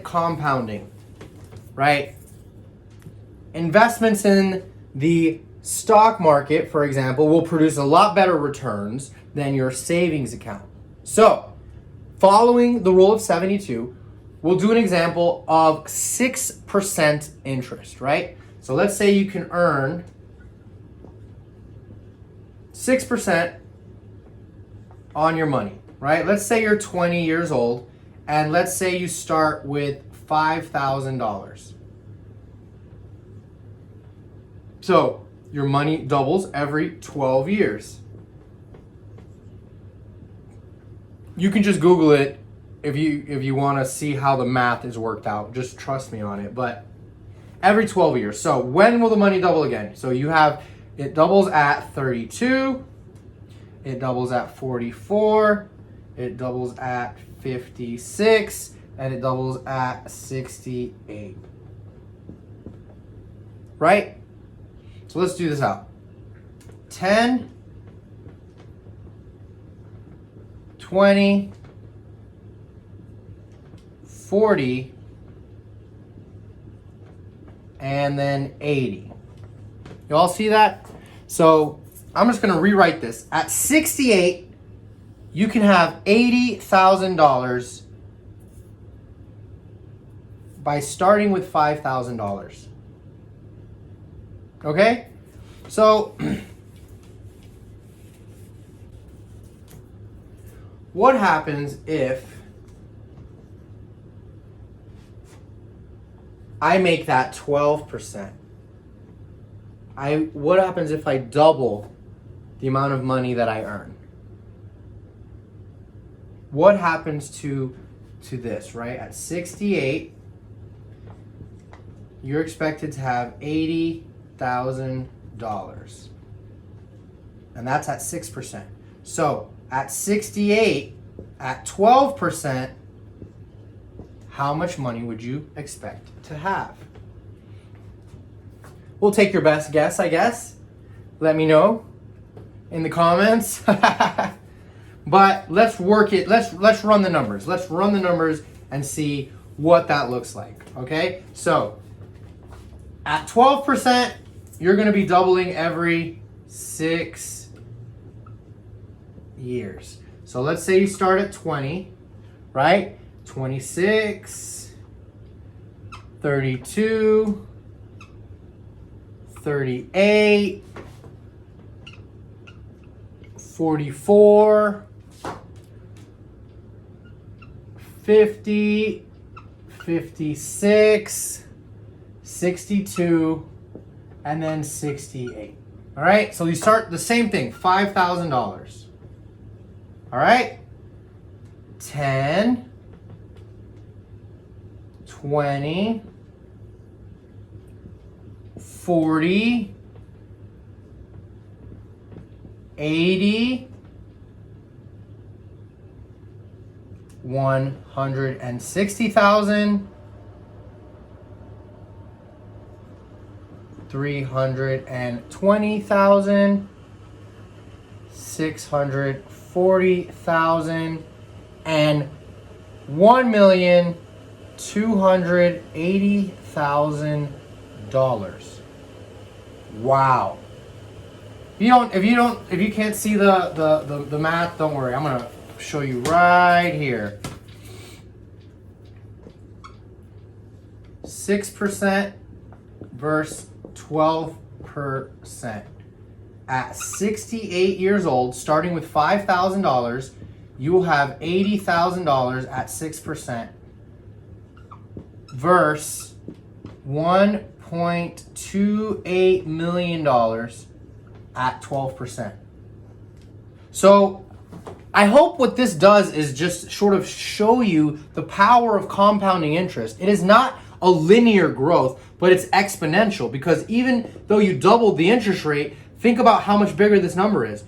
compounding, right? Investments in the stock market, for example, will produce a lot better returns than your savings account. So, following the rule of 72, we'll do an example of 6% interest, right? So let's say you can earn 6% on your money, right? Let's say you're 20 years old, and let's say you start with $5,000. So your money doubles every 12 years. You can just Google it if you want to see how the math is worked out. Just trust me on it. But every 12 years. So when will the money double again? So you have, it doubles at 32, it doubles at 44, it doubles at 56, and it doubles at 68. Right? So let's do this out. 10, 20, 40, and then 80. You all see that? So I'm just going to rewrite this. At 68, you can have $80,000 by starting with $5,000. Okay? So what happens if I make that 12%? What happens if I double the amount of money that I earn? What happens to this, right? At 68, you're expected to have $80,000. And that's at 6%. So at 68, at 12%, how much money would you expect to have? We'll take your best guess, I guess. Let me know in the comments. But let's work it. Let's run the numbers. Let's run the numbers and see what that looks like. Okay? So at 12%, you're going to be doubling every 6 years. So let's say you start at 20, right? 26, 32, 38, 44, 50, 56, 62, and then 68. All right, so you start the same thing, $5,000. All right, 10, 20, 40, 80, 160,000, 320,000, 640,000, and $1,280,000. Wow. If you can't see the math, don't worry. I'm gonna show you right here. 6% versus 12%. At 68 years old, starting with $5,000, you will have $80,000 at 6% versus $1.28 million at 12%. So I hope what this does is just sort of show you the power of compounding interest. It is not a linear growth, but it's exponential, because even though you doubled the interest rate, think about how much bigger this number is.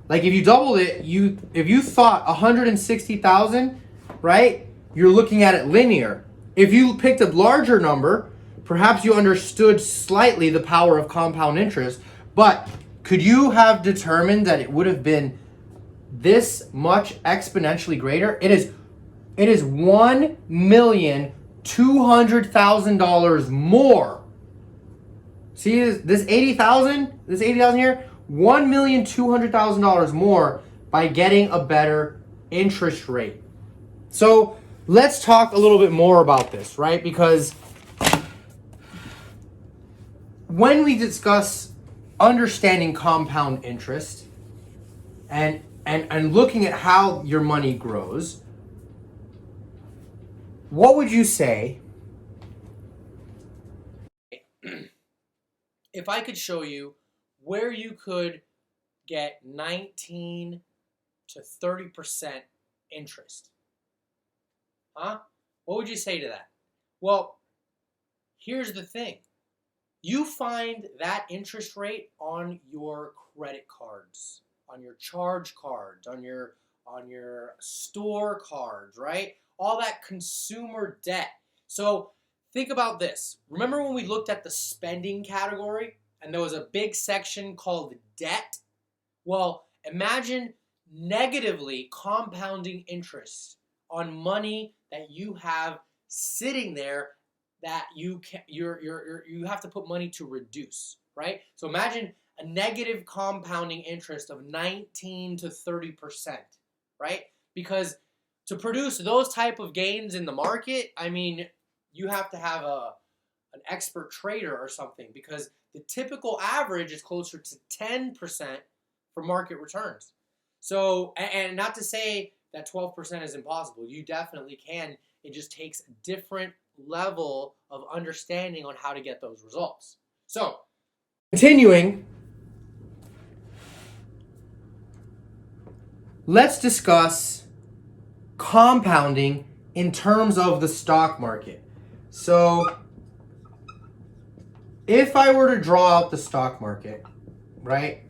Like if you doubled it, if you thought 160,000, right? You're looking at it linear. If you picked a larger number, perhaps you understood slightly the power of compound interest, but could you have determined that it would have been this much exponentially greater? It is $1,200,000 more. See this 80,000, here, $1,200,000 more by getting a better interest rate. So let's talk a little bit more about this, right? Because when we discuss understanding compound interest and looking at how your money grows, what would you say if I could show you where you could get 19 to 30% interest? Huh? What would you say to that? Well, here's the thing. You find that interest rate on your credit cards, on your charge cards, on your store cards, right? All that consumer debt. So think about this. Remember when we looked at the spending category and there was a big section called debt? Well, imagine negatively compounding interest on money that you have sitting there that you have to put money to reduce, right? So imagine a negative compounding interest of 19 to 30%, right? Because to produce those type of gains in the market, I mean, you have to have an expert trader or something, because The typical average is closer to 10% for market returns. So, and not to say that 12% is impossible. You definitely can. It just takes a different level of understanding on how to get those results. So, continuing, let's discuss compounding in terms of the stock market. So, if I were to draw out the stock market, right?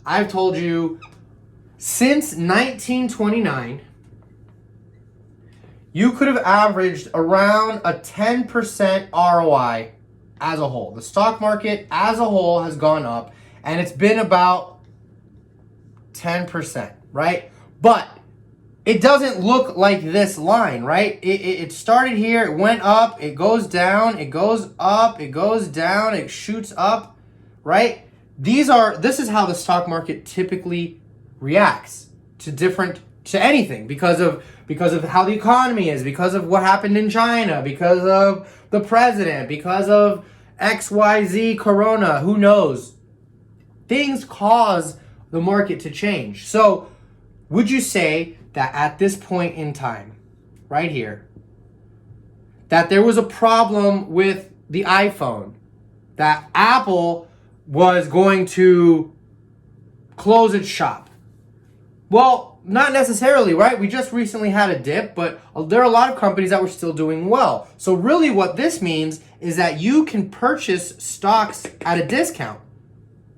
I've told you since 1929, you could have averaged around a 10% ROI as a whole. The stock market as a whole has gone up, and it's been about 10%, right? But it doesn't look like this line, right? It started here, it went up, it goes down, it goes up, it goes down, it shoots up, right? This is how the stock market typically reacts to anything because of how the economy is, because of what happened in China, because of the president, because of XYZ Corona, who knows? Things cause the market to change. So, would you say that at this point in time, right here, that there was a problem with the iPhone, that Apple was going to close its shop? Well, not necessarily, right? We just recently had a dip, but there are a lot of companies that were still doing well. So really what this means is that you can purchase stocks at a discount,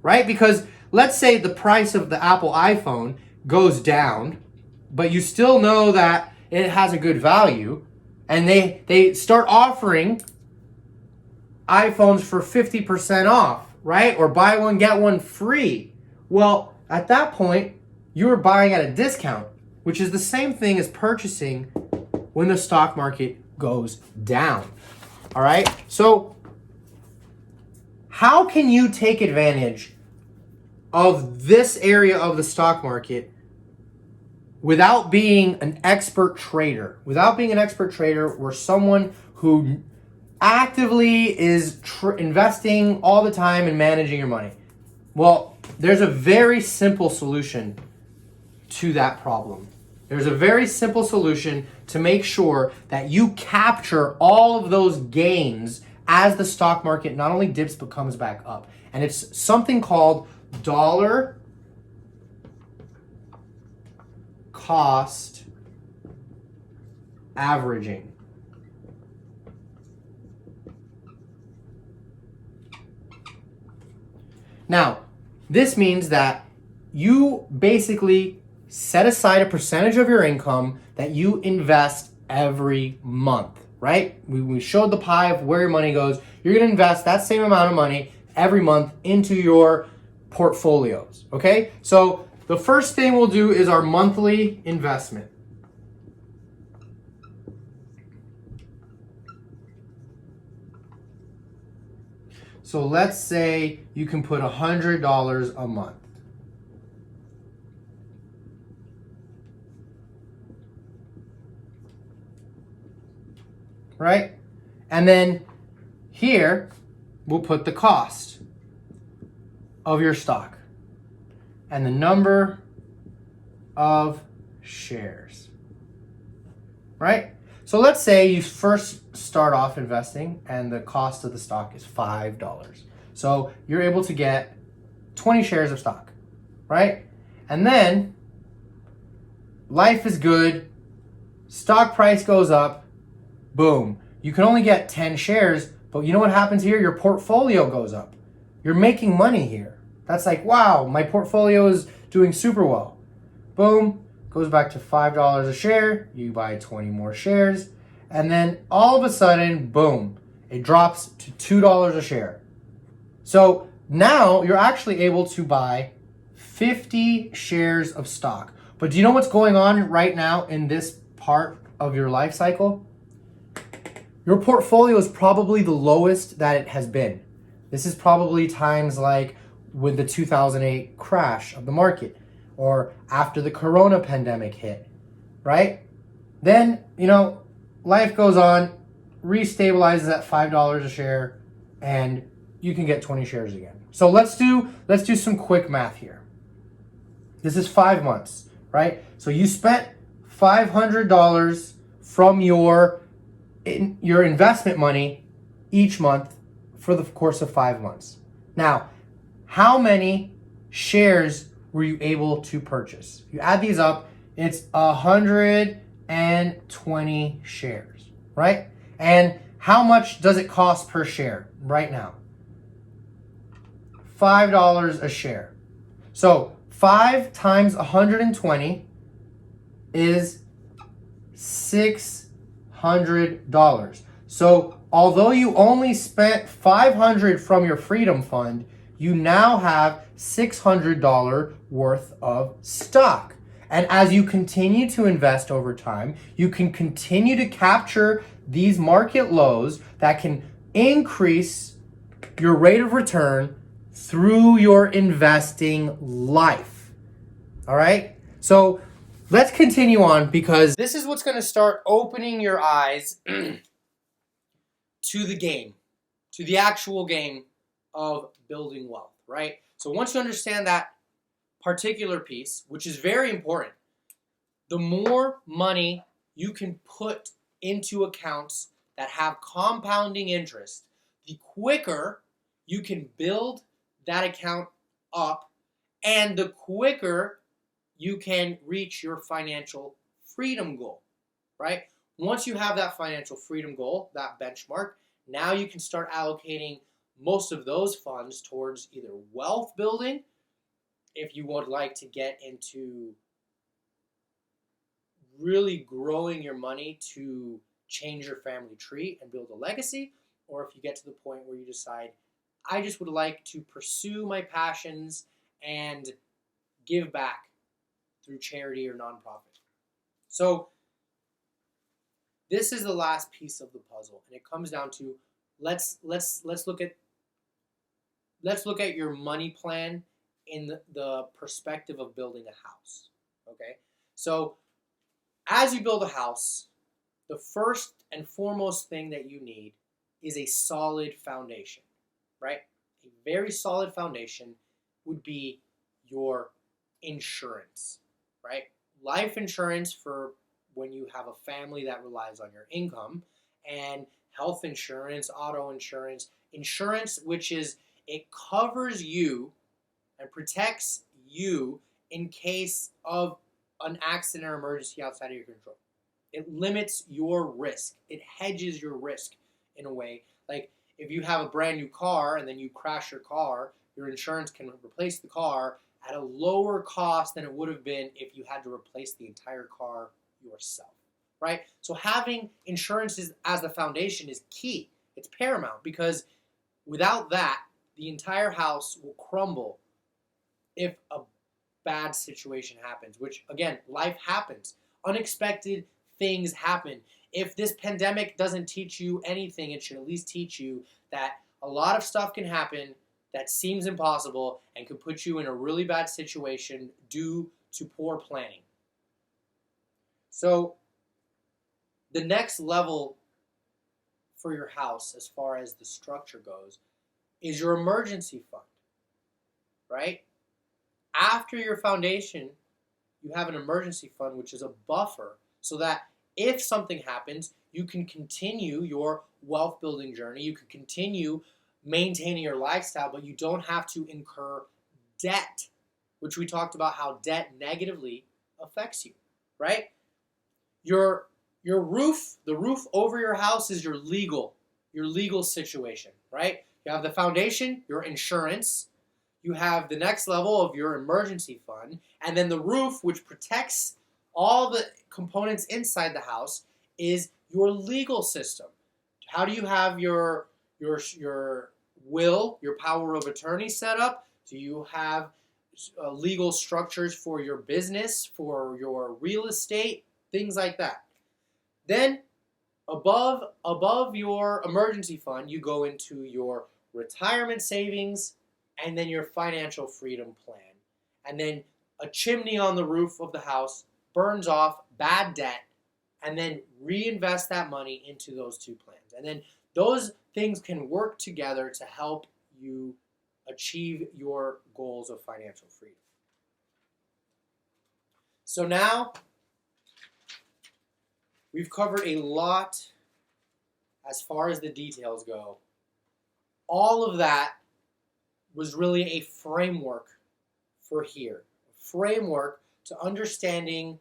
right? Because let's say the price of the Apple iPhone goes down, but you still know that it has a good value, and they start offering iPhones for 50% off, right? Or buy one, get one free. Well, at that point, you are buying at a discount, which is the same thing as purchasing when the stock market goes down. All right? So, how can you take advantage of this area of the stock market without being an expert trader? Without being an expert trader, or someone who actively is investing all the time and managing your money. Well, there's a very simple solution to that problem. There's a very simple solution to make sure that you capture all of those gains as the stock market not only dips but comes back up. And it's something called dollar cost averaging. Now, this means that you basically set aside a percentage of your income that you invest every month, right? We showed the pie of where your money goes. You're going to invest that same amount of money every month into your portfolios, okay? So the first thing we'll do is our monthly investment. So let's say you can put $100 a month. Right? And then here, we'll put the cost of your stock and the number of shares. Right? So let's say you first start off investing and the cost of the stock is $5. So you're able to get 20 shares of stock, right? And then life is good, stock price goes up, boom. You can only get 10 shares, but you know what happens here? Your portfolio goes up. You're making money here. That's like, wow, my portfolio is doing super well. Boom. Goes back to $5 a share, you buy 20 more shares, and then all of a sudden, boom, it drops to $2 a share. So now you're actually able to buy 50 shares of stock. But do you know what's going on right now in this part of your life cycle? Your portfolio is probably the lowest that it has been. This is probably times like with the 2008 crash of the market, or after the Corona pandemic hit, right? Then, life goes on, restabilizes at $5 a share, and you can get 20 shares again. So let's do some quick math here. This is 5 months, right? So you spent $500 from your investment money each month for the course of 5 months. Now, how many shares were you able to purchase? If you add these up, it's 120 shares, right? And how much does it cost per share right now? $5 a share. So 5 times 120 is $600. So although you only spent $500 from your freedom fund, you now have $600 worth of stock. And as you continue to invest over time, you can continue to capture these market lows that can increase your rate of return through your investing life. All right? So let's continue on, because this is what's going to start opening your eyes to the game, to the actual game of building wealth, right? So once you understand that particular piece, which is very important, the more money you can put into accounts that have compounding interest, the quicker you can build that account up, and the quicker you can reach your financial freedom goal, right? Once you have that financial freedom goal, that benchmark, now you can start allocating most of those funds towards either wealth building, if you would like to get into really growing your money to change your family tree and build a legacy, or if you get to the point where you decide, I just would like to pursue my passions and give back through charity or nonprofit. So this is the last piece of the puzzle, and it comes down to let's look at your money plan in the perspective of building a house. Okay, so as you build a house, the first and foremost thing that you need is a solid foundation, right? A very solid foundation would be your insurance, right? Life insurance for when you have a family that relies on your income, and health insurance, auto insurance, insurance which is it covers you and protects you in case of an accident or emergency outside of your control. It limits your risk. It hedges your risk in a way. Like if you have a brand new car and then you crash your car, your insurance can replace the car at a lower cost than it would have been if you had to replace the entire car yourself, right? So having insurance as the foundation is key. It's paramount, because without that, the entire house will crumble if a bad situation happens, which again, life happens. Unexpected things happen. If this pandemic doesn't teach you anything, it should at least teach you that a lot of stuff can happen that seems impossible and could put you in a really bad situation due to poor planning. So the next level for your house, as far as the structure goes, is your emergency fund, right? After your foundation, you have an emergency fund, which is a buffer, so that if something happens, you can continue your wealth building journey. You can continue maintaining your lifestyle, but you don't have to incur debt, which we talked about how debt negatively affects you, right? Your roof, the roof over your house is your legal situation, right? You have the foundation, your insurance. You have the next level of your emergency fund, and then the roof, which protects all the components inside the house, is your legal system. How do you have your will, your power of attorney set up? Do you have legal structures for your business, for your real estate, things like that? Then above your emergency fund, you go into your retirement savings, and then your financial freedom plan. And then a chimney on the roof of the house burns off bad debt, and then reinvest that money into those two plans. And then those things can work together to help you achieve your goals of financial freedom. So now we've covered a lot as far as the details go. All of that was really a framework for here. A framework to understanding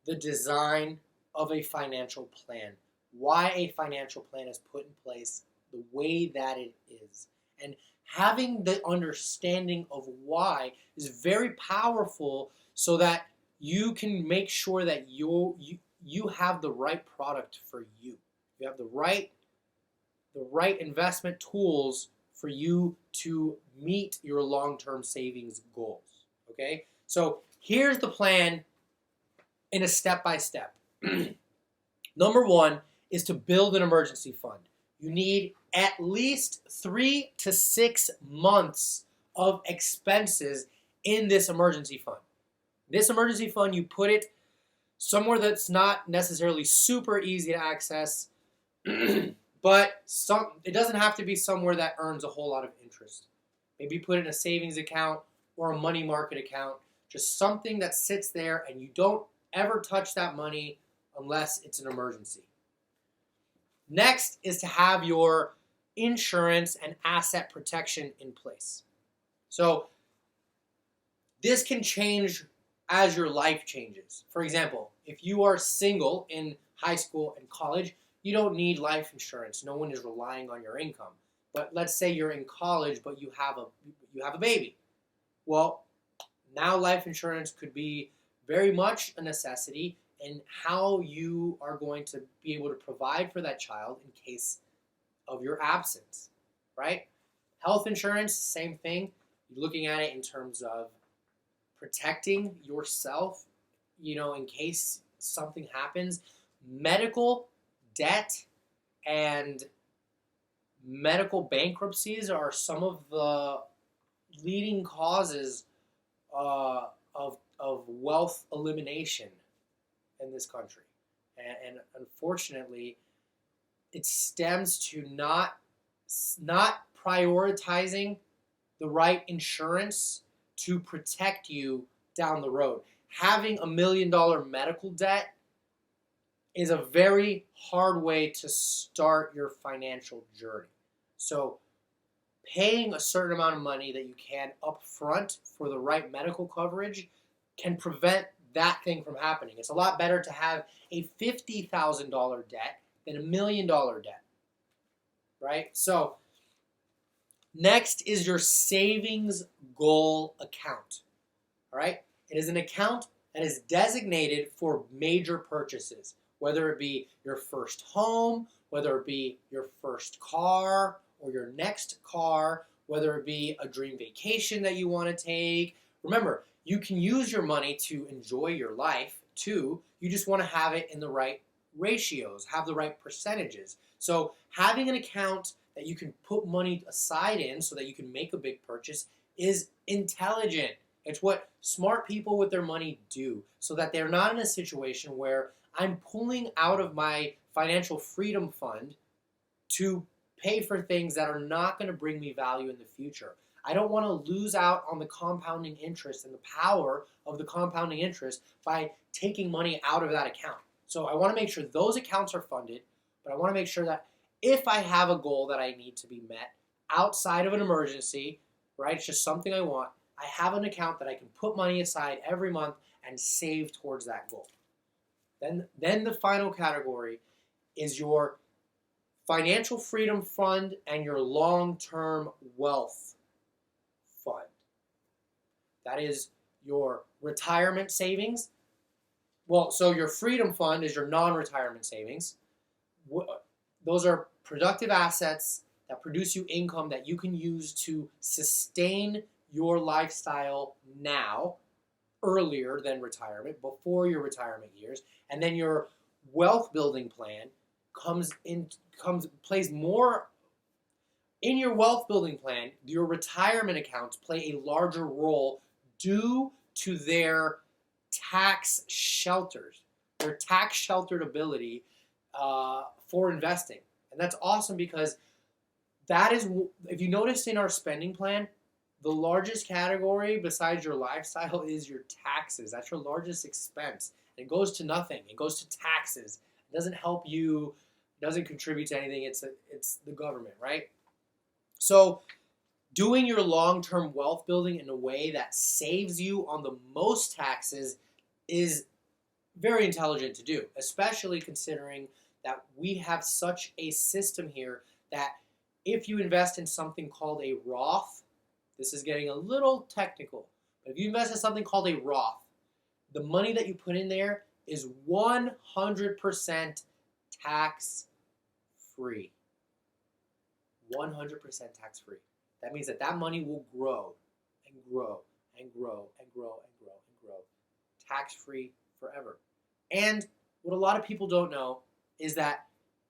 the design of a financial plan, why a financial plan is put in place the way that it is. And having the understanding of why is very powerful so that you can make sure that you have the right product for you. You have the right investment tools for you to meet your long-term savings goals. Okay? So here's the plan in a step-by-step. Number one is to build an emergency fund. You need at least 3 to 6 months of expenses in this emergency fund. This emergency fund, you put it somewhere that's not necessarily super easy to access, but it doesn't have to be somewhere that earns a whole lot of interest. Maybe put it in a savings account or a money market account, just something that sits there and you don't ever touch that money unless it's an emergency. Next is to have your insurance and asset protection in place. So this can change as your life changes. For example, if you are single in high school and college, you don't need life insurance. No one is relying on your income. But let's say you're in college, but you have a baby. Well, now life insurance could be very much a necessity in how you are going to be able to provide for that child in case of your absence, right? Health insurance, same thing. You're looking at it in terms of protecting yourself, in case something happens. Medical debt and medical bankruptcies are some of the leading causes of wealth elimination in this country. And unfortunately, it stems to not prioritizing the right insurance to protect you down the road. Having $1 million medical debt is a very hard way to start your financial journey. So paying a certain amount of money that you can up front for the right medical coverage can prevent that thing from happening. It's a lot better to have a $50,000 debt than $1 million debt, right? So next is your savings goal account, all right? It is an account that is designated for major purchases, whether it be your first home, whether it be your first car or your next car, whether it be a dream vacation that you want to take. Remember, you can use your money to enjoy your life too. You just want to have it in the right ratios, have the right percentages. So having an account that you can put money aside in so that you can make a big purchase is intelligent. It's what smart people with their money do, so that they're not in a situation where I'm pulling out of my financial freedom fund to pay for things that are not going to bring me value in the future. I don't want to lose out on the compounding interest and the power of the compounding interest by taking money out of that account. So I want to make sure those accounts are funded, but I want to make sure that if I have a goal that I need to be met outside of an emergency, right, it's just something I want, I have an account that I can put money aside every month and save towards that goal. Then the final category is your financial freedom fund and your long-term wealth fund. That is your retirement savings. Well, so your freedom fund is your non-retirement savings. Those are productive assets that produce you income that you can use to sustain your lifestyle now, earlier than retirement, before your retirement years. And then your wealth building plan plays more in your wealth building plan. Your retirement accounts play a larger role due to their tax sheltered ability for investing. And that's awesome because that is, if you notice in our spending plan, the largest category besides your lifestyle is your taxes. That's your largest expense. And it goes to nothing. It goes to taxes. It doesn't help you. It doesn't contribute to anything. It's the government, right? So doing your long-term wealth building in a way that saves you on the most taxes is very intelligent to do, especially considering that we have such a system here that if you invest in something called a Roth, this is getting a little technical, but if you invest in something called a Roth, the money that you put in there is 100% tax free. 100% tax free. That means that that money will grow and grow and grow and grow and grow and grow, tax free forever. And what a lot of people don't know is that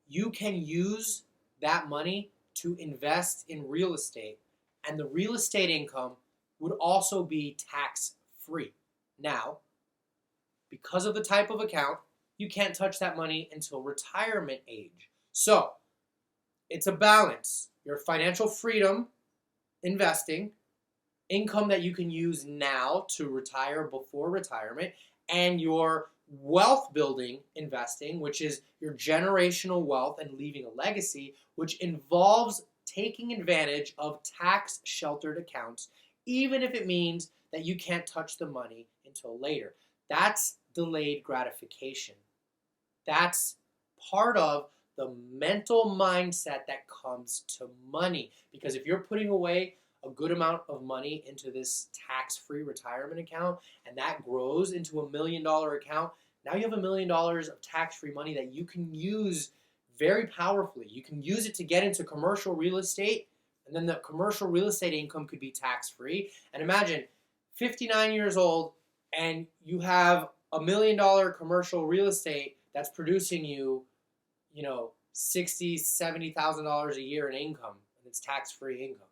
you can use that money to invest in real estate, and the real estate income would also be tax free. Now, because of the type of account, you can't touch that money until retirement age. So, it's a balance. Your financial freedom, investing, income that you can use now to retire before retirement, and your wealth building investing, which is your generational wealth and leaving a legacy, which involves taking advantage of tax sheltered accounts, even if it means that you can't touch the money until later. That's delayed gratification. That's part of the mental mindset that comes to money. Because if you're putting away a good amount of money into this tax-free retirement account and that grows into $1 million account, now you have $1 million of tax-free money that you can use very powerfully. You can use it to get into commercial real estate, and then the commercial real estate income could be tax-free. And imagine 59 years old and you have $1 million commercial real estate that's producing you, $60,000, $70,000 a year in income, and it's tax-free income,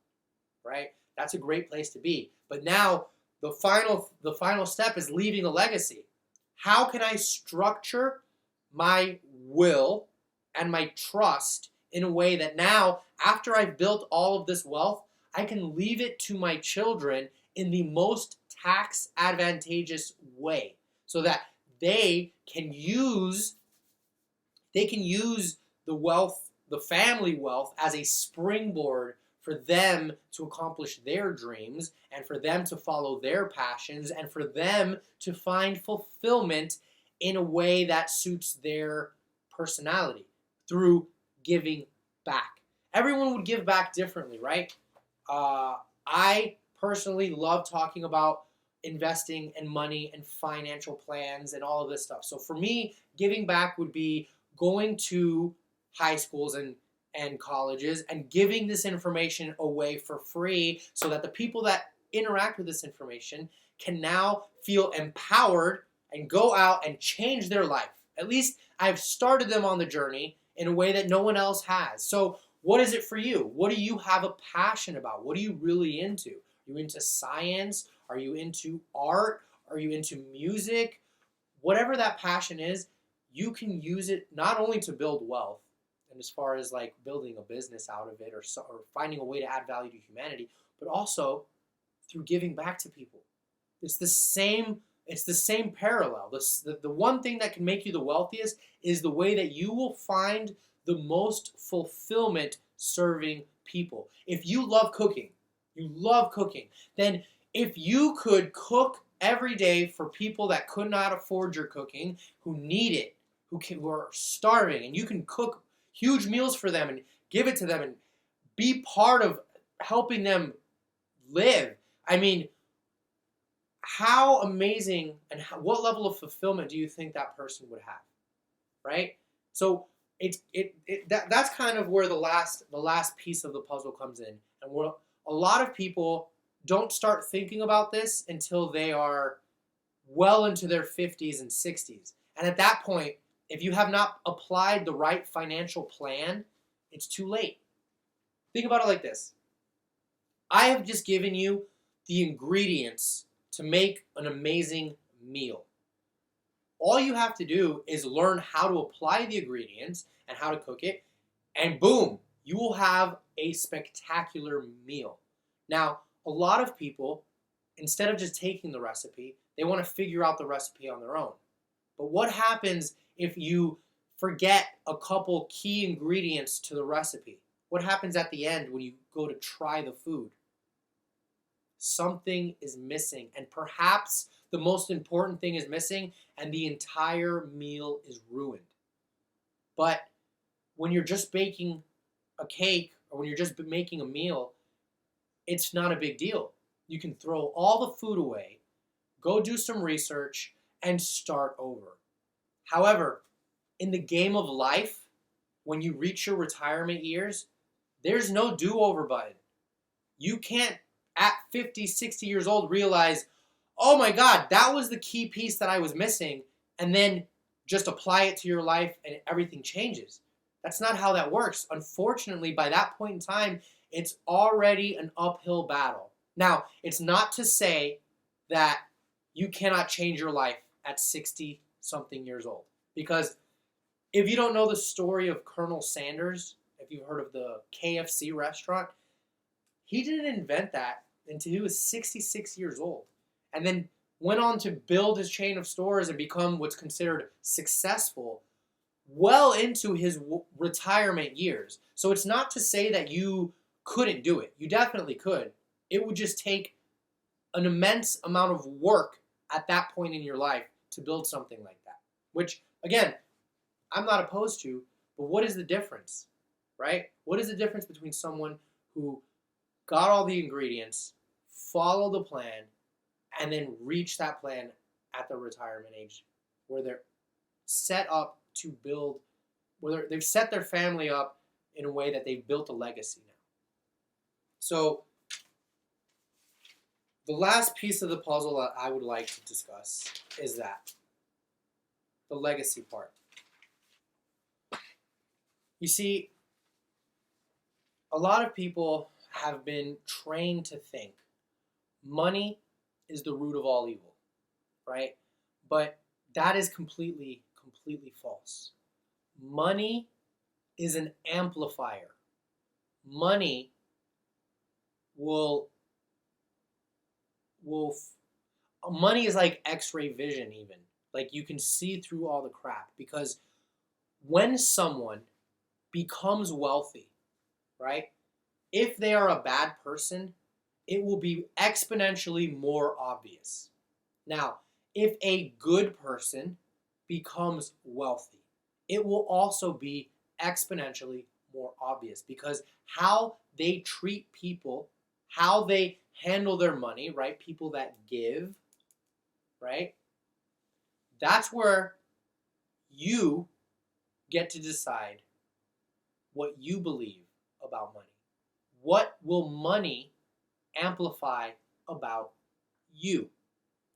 right? That's a great place to be. But now the final step is leaving a legacy. How can I structure my will and my trust in a way that now, after I've built all of this wealth, I can leave it to my children in the most tax advantageous way so that they can use the wealth, the family wealth, as a springboard for them to accomplish their dreams and for them to follow their passions and for them to find fulfillment in a way that suits their personality through giving back. Everyone would give back differently, right? I personally love talking about investing and money and financial plans and all of this stuff. So for me, giving back would be going to high schools and colleges and giving this information away for free so that the people that interact with this information can now feel empowered and go out and change their life. At least I've started them on the journey in a way that no one else has. So what is it for you? What do you have a passion about? What are you really into? Are you into science? Are you into art? Are you into music? Whatever that passion is, you can use it not only to build wealth, and as far as like building a business out of it or finding a way to add value to humanity, but also through giving back to people. It's the same parallel. The one thing that can make you the wealthiest is the way that you will find the most fulfillment serving people. If you love cooking, then if you could cook every day for people that could not afford your cooking, who need it, who are starving, and you can cook huge meals for them and give it to them and be part of helping them live. I mean, how amazing and what level of fulfillment do you think that person would have, right? So that's kind of where the last piece of the puzzle comes in, and where a lot of people don't start thinking about this until they are well into their 50s and 60s, and at that point, if you have not applied the right financial plan, it's too late. Think about it like this. I have just given you the ingredients to make an amazing meal. All you have to do is learn how to apply the ingredients and how to cook it, and boom, you will have a spectacular meal. Now, a lot of people, instead of just taking the recipe, they want to figure out the recipe on their own. But what happens if you forget a couple key ingredients to the recipe? What happens at the end when you go to try the food? Something is missing, and perhaps the most important thing is missing, and the entire meal is ruined. But when you're just baking a cake or when you're just making a meal, it's not a big deal. You can throw all the food away, go do some research, and start over. However, in the game of life, when you reach your retirement years, there's no do-over button. You can't, at 50, 60 years old, realize, oh my God, that was the key piece that I was missing, and then just apply it to your life and everything changes. That's not how that works. Unfortunately, by that point in time, it's already an uphill battle. Now, it's not to say that you cannot change your life at 60-something years old. Because if you don't know the story of Colonel Sanders, if you've heard of the KFC restaurant, he didn't invent that until he was 66 years old. And then went on to build his chain of stores and become what's considered successful well into his retirement years. So it's not to say that you couldn't do it. You definitely could. It would just take an immense amount of work at that point in your life to build something like that. Which, again, I'm not opposed to, but what is the difference, right? What is the difference between someone who got all the ingredients, follow the plan, and then reach that plan at the retirement age where they're set up to build, where they've set their family up in a way that they've built a legacy now. So the last piece of the puzzle that I would like to discuss is that, the legacy part. You see, a lot of people have been trained to think money is the root of all evil, right? But that is completely false. Money is an amplifier. Money money is like X-ray vision even. Like you can see through all the crap because when someone becomes wealthy, right? If they are a bad person, it will be exponentially more obvious. Now, if a good person becomes wealthy, it will also be exponentially more obvious because how they treat people, how they handle their money, right? People that give, right? That's where you get to decide what you believe about money. What will money amplify about you?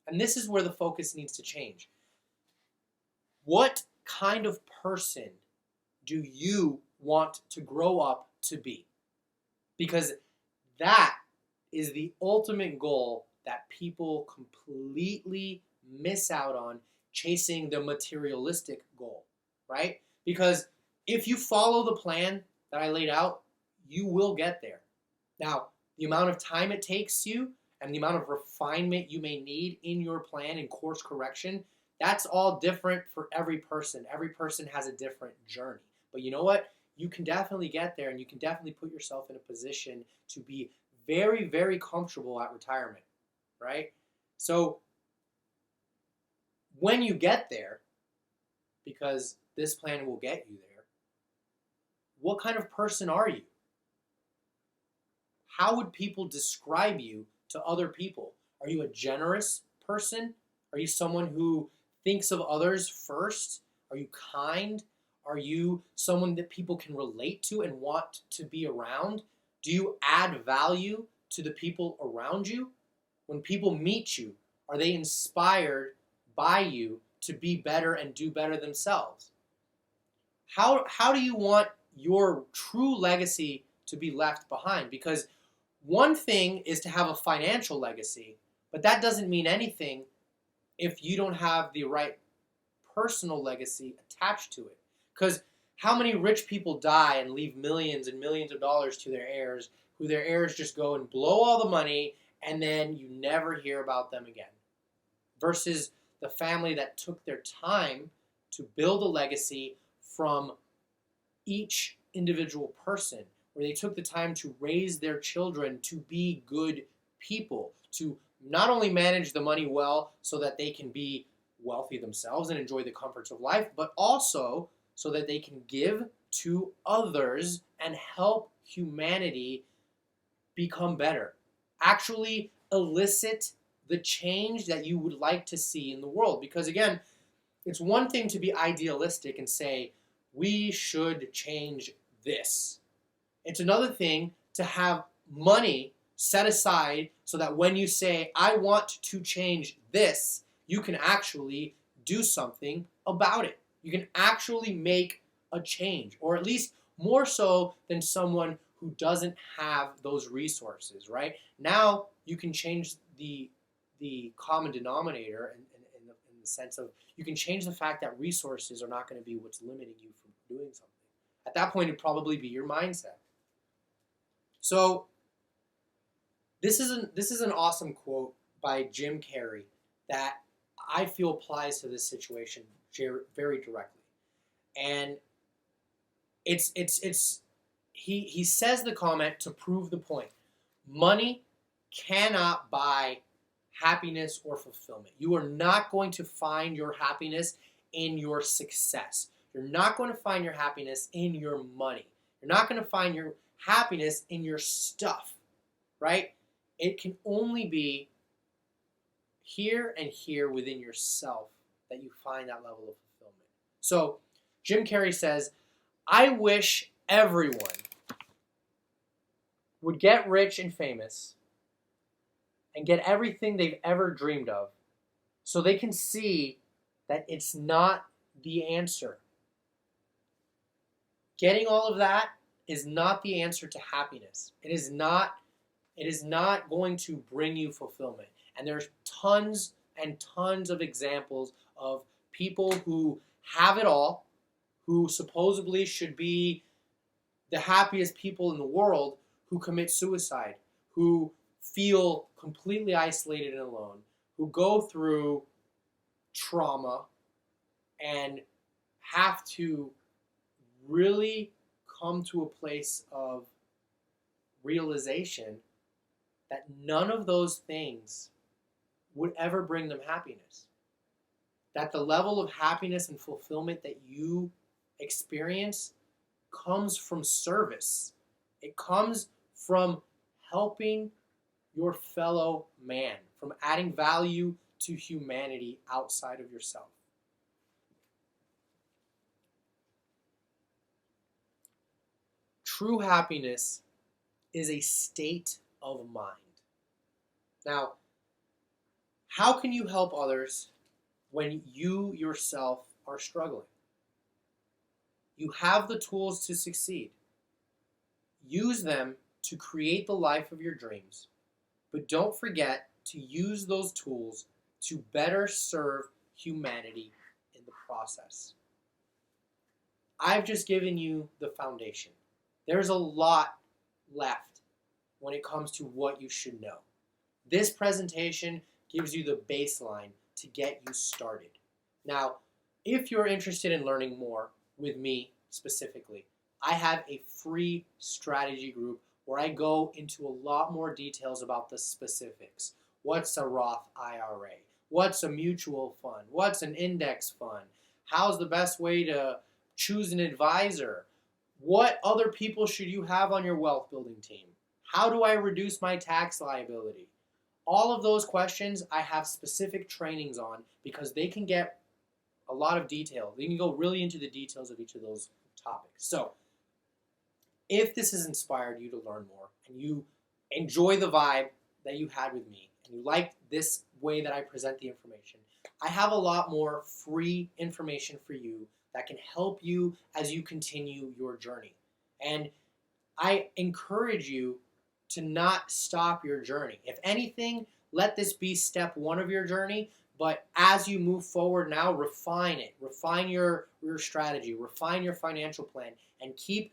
And this is where the focus needs to change. What kind of person do you want to grow up to be? Because that is the ultimate goal that people completely miss out on chasing the materialistic goal, right? Because if you follow the plan that I laid out, you will get there. Now, the amount of time it takes you and the amount of refinement you may need in your plan and course correction, that's all different for every person. Every person has a different journey. But you know what? You can definitely get there and you can definitely put yourself in a position to be very, very comfortable at retirement, right? So when you get there, because this plan will get you there, what kind of person are you? How would people describe you to other people? Are you a generous person? Are you someone who thinks of others first? Are you kind? Are you someone that people can relate to and want to be around? Do you add value to the people around you? When people meet you, are they inspired by you to be better and do better themselves? How do you want your true legacy to be left behind? Because one thing is to have a financial legacy, but that doesn't mean anything if you don't have the right personal legacy attached to it. Because How many rich people die and leave millions and millions of dollars to their heirs, who their heirs just go and blow all the money and then you never hear about them again? Versus the family that took their time to build a legacy from each individual person, where they took the time to raise their children to be good people, to not only manage the money well so that they can be wealthy themselves and enjoy the comforts of life, but also so that they can give to others and help humanity become better. Actually elicit the change that you would like to see in the world. Because again, it's one thing to be idealistic and say, we should change this. It's another thing to have money set aside so that when you say, I want to change this, you can actually do something about it. You can actually make a change, or at least more so than someone who doesn't have those resources, right? Now you can change the common denominator in the sense of you can change the fact that resources are not going to be what's limiting you from doing something. At that point, it'd probably be your mindset. So this is an awesome quote by Jim Carrey that I feel applies to this situation very directly. And he says the comment to prove the point. Money cannot buy happiness or fulfillment. You are not going to find your happiness in your success. You're not going to find your happiness in your money. You're not going to find your happiness in your stuff, right? It can only be here and here within yourself that you find that level of fulfillment. So Jim Carrey says, I wish everyone would get rich and famous and get everything they've ever dreamed of so they can see that it's not the answer. Getting all of that is not the answer to happiness. It is not going to bring you fulfillment. And there's tons and tons of examples of people who have it all, who supposedly should be the happiest people in the world, who commit suicide, who feel completely isolated and alone, who go through trauma and have to really come to a place of realization that none of those things would ever bring them happiness. That the level of happiness and fulfillment that you experience comes from service. It comes from helping your fellow man, from adding value to humanity outside of yourself. True happiness is a state of mind. Now, how can you help others when you yourself are struggling? You have the tools to succeed. Use them to create the life of your dreams, but don't forget to use those tools to better serve humanity in the process. I've just given you the foundation. There's a lot left when it comes to what you should know. This presentation gives you the baseline to get you started. Now, if you're interested in learning more with me specifically, I have a free strategy group where I go into a lot more details about the specifics. What's a Roth IRA? What's a mutual fund? What's an index fund? How's the best way to choose an advisor? What other people should you have on your wealth building team? How do I reduce my tax liability? All of those questions I have specific trainings on because they can get a lot of detail. They can go really into the details of each of those topics. So, if this has inspired you to learn more and you enjoy the vibe that you had with me and you like this way that I present the information, I have a lot more free information for you that can help you as you continue your journey. And I encourage you to not stop your journey. If anything, let this be step one of your journey. But as you move forward now, refine it. Refine your strategy. Refine your financial plan. And keep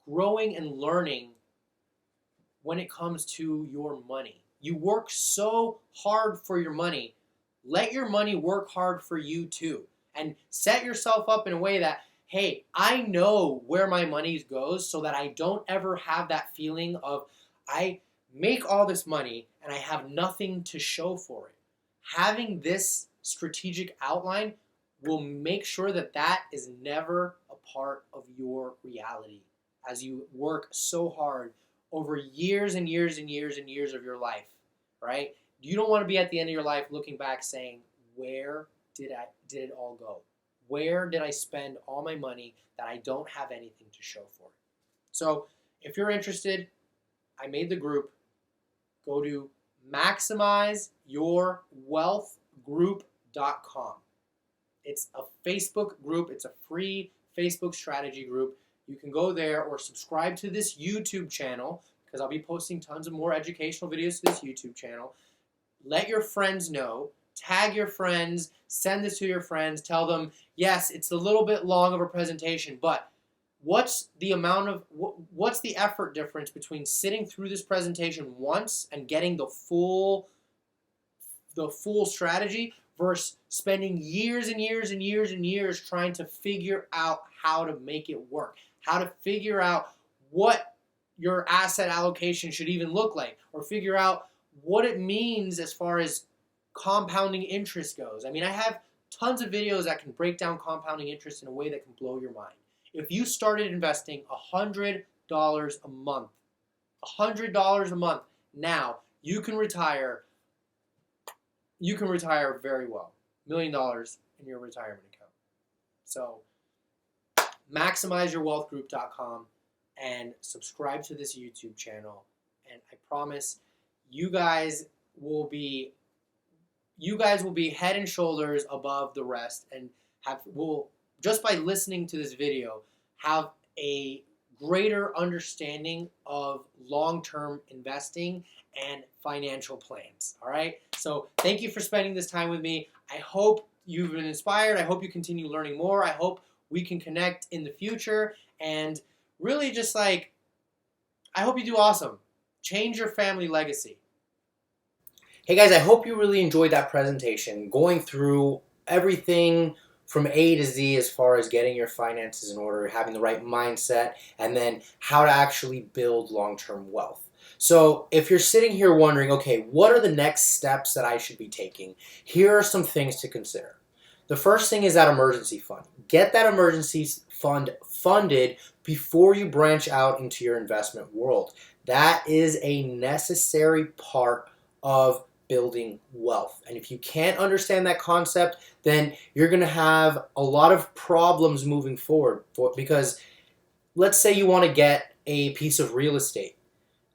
growing and learning when it comes to your money. You work so hard for your money. Let your money work hard for you too. And set yourself up in a way that, hey, I know where my money goes so that I don't ever have that feeling of I make all this money and I have nothing to show for it. Having this strategic outline will make sure that that is never a part of your reality as you work so hard over years and years and years and years of your life, right? You don't want to be at the end of your life looking back saying, where did it all go? Where did I spend all my money that I don't have anything to show for it? So if you're interested, I made the group. Go to maximizeyourwealthgroup.com. It's a Facebook group. It's a free Facebook strategy group. You can go there or subscribe to this YouTube channel because I'll be posting tons of more educational videos to this YouTube channel. Let your friends know. Tag your friends. Send this to your friends. Tell them, yes, it's a little bit long of a presentation, but what's the effort difference between sitting through this presentation once and getting the full strategy versus spending years and years and years and years trying to figure out how to make it work, how to figure out what your asset allocation should even look like, or figure out what it means as far as compounding interest goes. I mean, I have tons of videos that can break down compounding interest in a way that can blow your mind. If you started investing $100 a month, $100 a month now, you can retire very well. $1 million in your retirement account. So maximizeyourwealthgroup.com and subscribe to this YouTube channel. And I promise you guys will be head and shoulders above the rest and will, just by listening to this video, have a greater understanding of long-term investing and financial plans. All right? So thank you for spending this time with me. I hope you've been inspired. I hope you continue learning more. I hope we can connect in the future. And really just I hope you do awesome. Change your family legacy. Hey guys, I hope you really enjoyed that presentation, going through everything from A to Z as far as getting your finances in order, having the right mindset, and then how to actually build long-term wealth. So if you're sitting here wondering, okay, what are the next steps that I should be taking? Here are some things to consider. The first thing is that emergency fund. Get that emergency fund funded before you branch out into your investment world. That is a necessary part of building wealth. And if you can't understand that concept, then you're going to have a lot of problems moving forward. Because let's say you want to get a piece of real estate.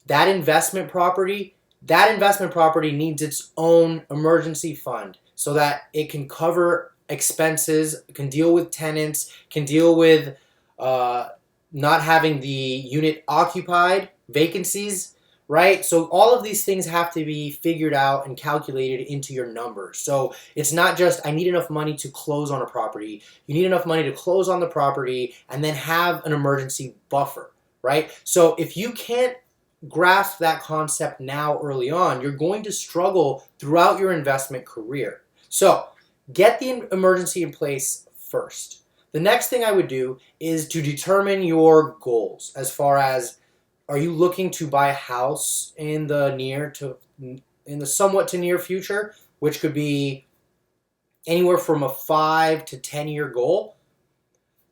That investment property needs its own emergency fund so that it can cover expenses, can deal with tenants, can deal with not having the unit occupied, vacancies, right? So all of these things have to be figured out and calculated into your numbers. So it's not just, I need enough money to close on a property. You need enough money to close on the property and then have an emergency buffer, right? So if you can't grasp that concept now early on, you're going to struggle throughout your investment career. So get the emergency in place first. The next thing I would do is to determine your goals as far as, are you looking to buy a house in the somewhat to near future, which could be anywhere from a 5 to 10 year goal?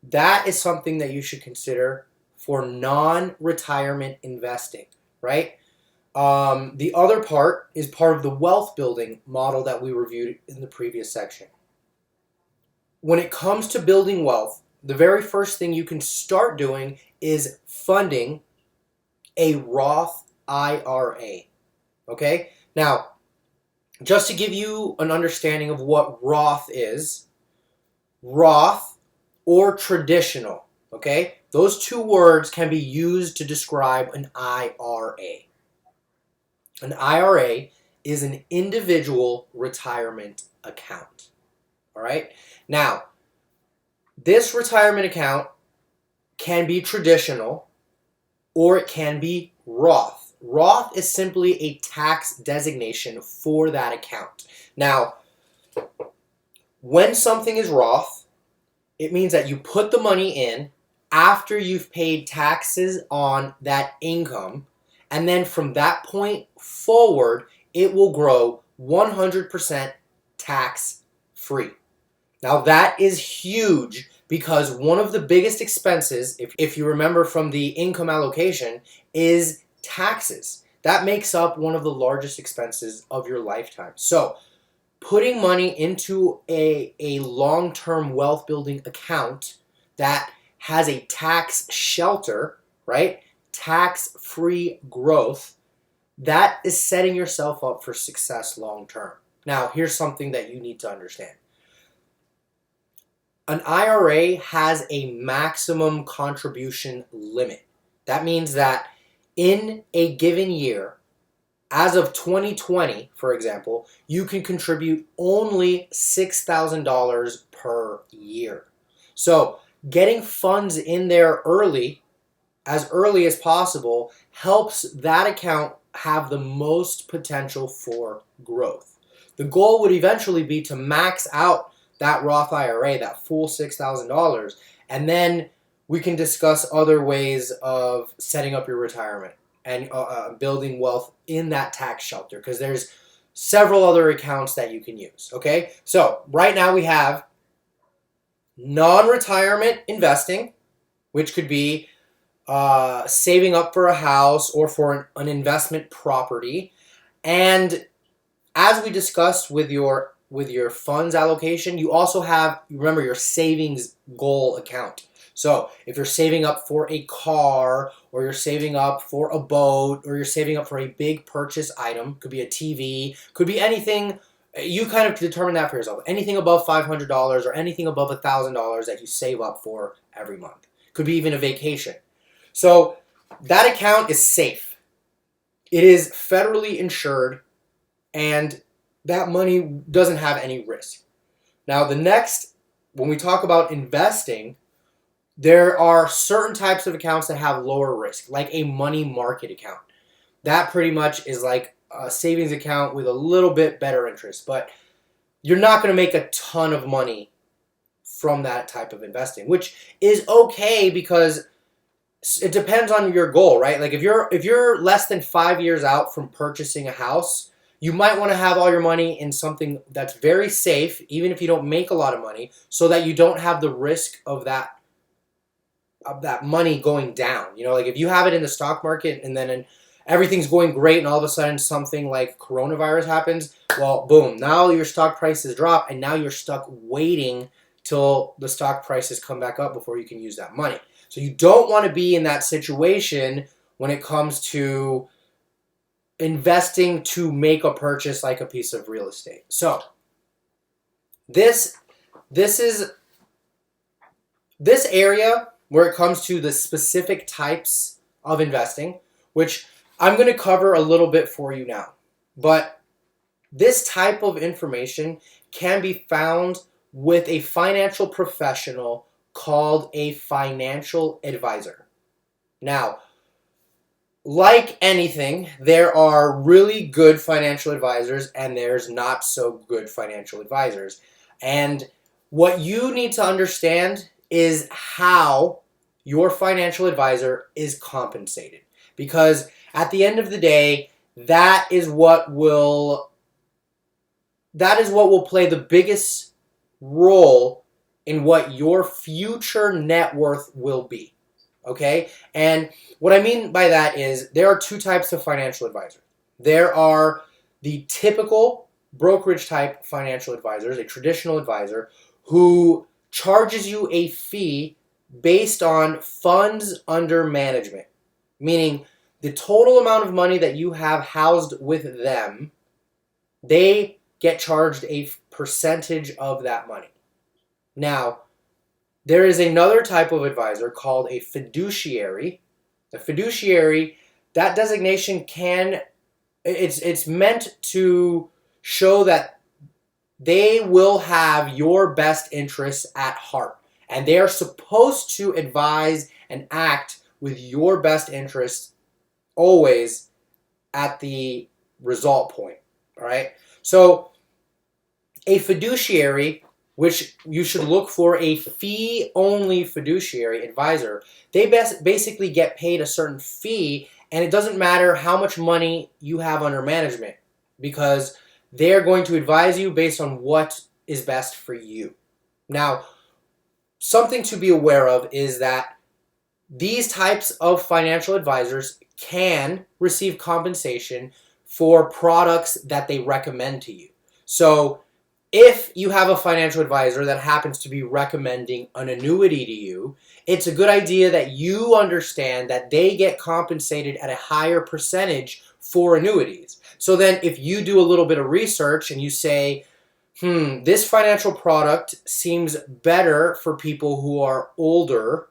That is something that you should consider for non-retirement investing, right? The other part is part of the wealth building model that we reviewed in the previous section. When it comes to building wealth, the very first thing you can start doing is funding a Roth IRA, okay? Now, just to give you an understanding of what Roth is, Roth or traditional, okay? Those two words can be used to describe an IRA. An IRA is an individual retirement account. All right? Now, this retirement account can be traditional or it can be Roth. Roth is simply a tax designation for that account. Now, when something is Roth, it means that you put the money in after you've paid taxes on that income, and then from that point forward, it will grow 100% tax free. Now that is huge because one of the biggest expenses, if you remember from the income allocation, is taxes. That makes up one of the largest expenses of your lifetime. So putting money into a long-term wealth building account that has a tax shelter, right? Tax-free growth, that is setting yourself up for success long-term. Now, here's something that you need to understand. An IRA has a maximum contribution limit. That means that in a given year, as of 2020, for example, you can contribute only $6,000 per year. So getting funds in there early as possible, helps that account have the most potential for growth. The goal would eventually be to max out that Roth IRA, that full $6,000, and then we can discuss other ways of setting up your retirement and building wealth in that tax shelter, because there's several other accounts that you can use. Okay, so right now we have non-retirement investing, which could be saving up for a house or for an investment property. And as we discussed with your funds allocation, you also have, remember, your savings goal account. So if you're saving up for a car, or you're saving up for a boat, or you're saving up for a big purchase item, could be a TV, could be anything, you kind of determine that for yourself. Anything above $500 or anything above $1,000 that you save up for every month. Could be even a vacation. So that account is safe. It is federally insured, and that money doesn't have any risk. Now, the next, when we talk about investing, there are certain types of accounts that have lower risk, like a money market account. That pretty much is like a savings account with a little bit better interest, but you're not going to make a ton of money from that type of investing, which is okay because it depends on your goal, right? Like if you're less than 5 years out from purchasing a house, you might want to have all your money in something that's very safe, even if you don't make a lot of money, so that you don't have the risk of that money going down. You know, like if you have it in the stock market and then everything's going great and all of a sudden something like coronavirus happens, well, boom, now your stock prices drop and now you're stuck waiting till the stock prices come back up before you can use that money. So you don't want to be in that situation when it comes to investing to make a purchase like a piece of real estate. So this area where it comes to the specific types of investing, which I'm going to cover a little bit for you now. But this type of information can be found with a financial professional called a financial advisor. Now, like anything, there are really good financial advisors and there's not so good financial advisors. And what you need to understand is how your financial advisor is compensated. Because at the end of the day, that is what will play the biggest role in what your future net worth will be. Okay? And what I mean by that is there are two types of financial advisors. There are the typical brokerage type financial advisors, a traditional advisor, who charges you a fee based on funds under management, meaning the total amount of money that you have housed with them, they get charged a percentage of that money. Now, there is another type of advisor called a fiduciary. The fiduciary, that designation it's meant to show that they will have your best interests at heart. And they are supposed to advise and act with your best interests always at the result point. All right. So a fiduciary, which you should look for a fee-only fiduciary advisor, they basically get paid a certain fee, and it doesn't matter how much money you have under management because they're going to advise you based on what is best for you. Now, something to be aware of is that these types of financial advisors can receive compensation for products that they recommend to you. So if you have a financial advisor that happens to be recommending an annuity to you, it's a good idea that you understand that they get compensated at a higher percentage for annuities. So then if you do a little bit of research and you say, this financial product seems better for people who are older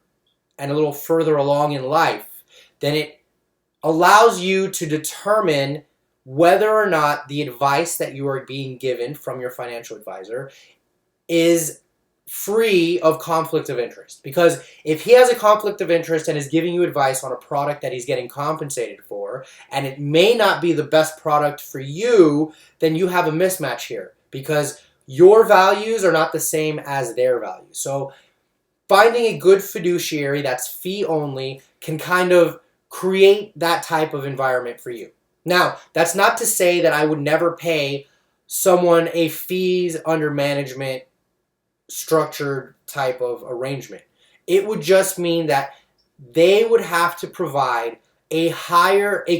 and a little further along in life, then it allows you to determine whether or not the advice that you are being given from your financial advisor is free of conflict of interest. Because if he has a conflict of interest and is giving you advice on a product that he's getting compensated for, and it may not be the best product for you, then you have a mismatch here because your values are not the same as their values. So finding a good fiduciary that's fee only can kind of create that type of environment for you. Now, that's not to say that I would never pay someone a fees under management structured type of arrangement. It would just mean that they would have to provide a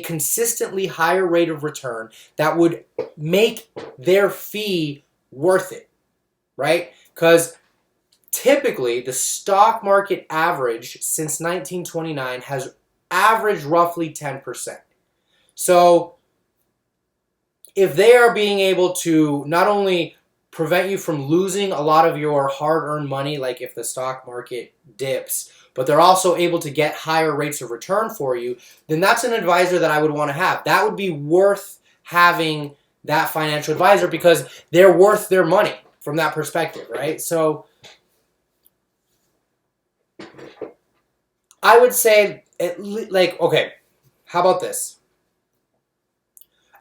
consistently higher rate of return that would make their fee worth it, right? Because typically the stock market average since 1929 has averaged roughly 10%. So if they are being able to not only prevent you from losing a lot of your hard-earned money, like if the stock market dips, but they're also able to get higher rates of return for you, then that's an advisor that I would want to have. That would be worth having that financial advisor because they're worth their money from that perspective, right? So I would say, okay, how about this?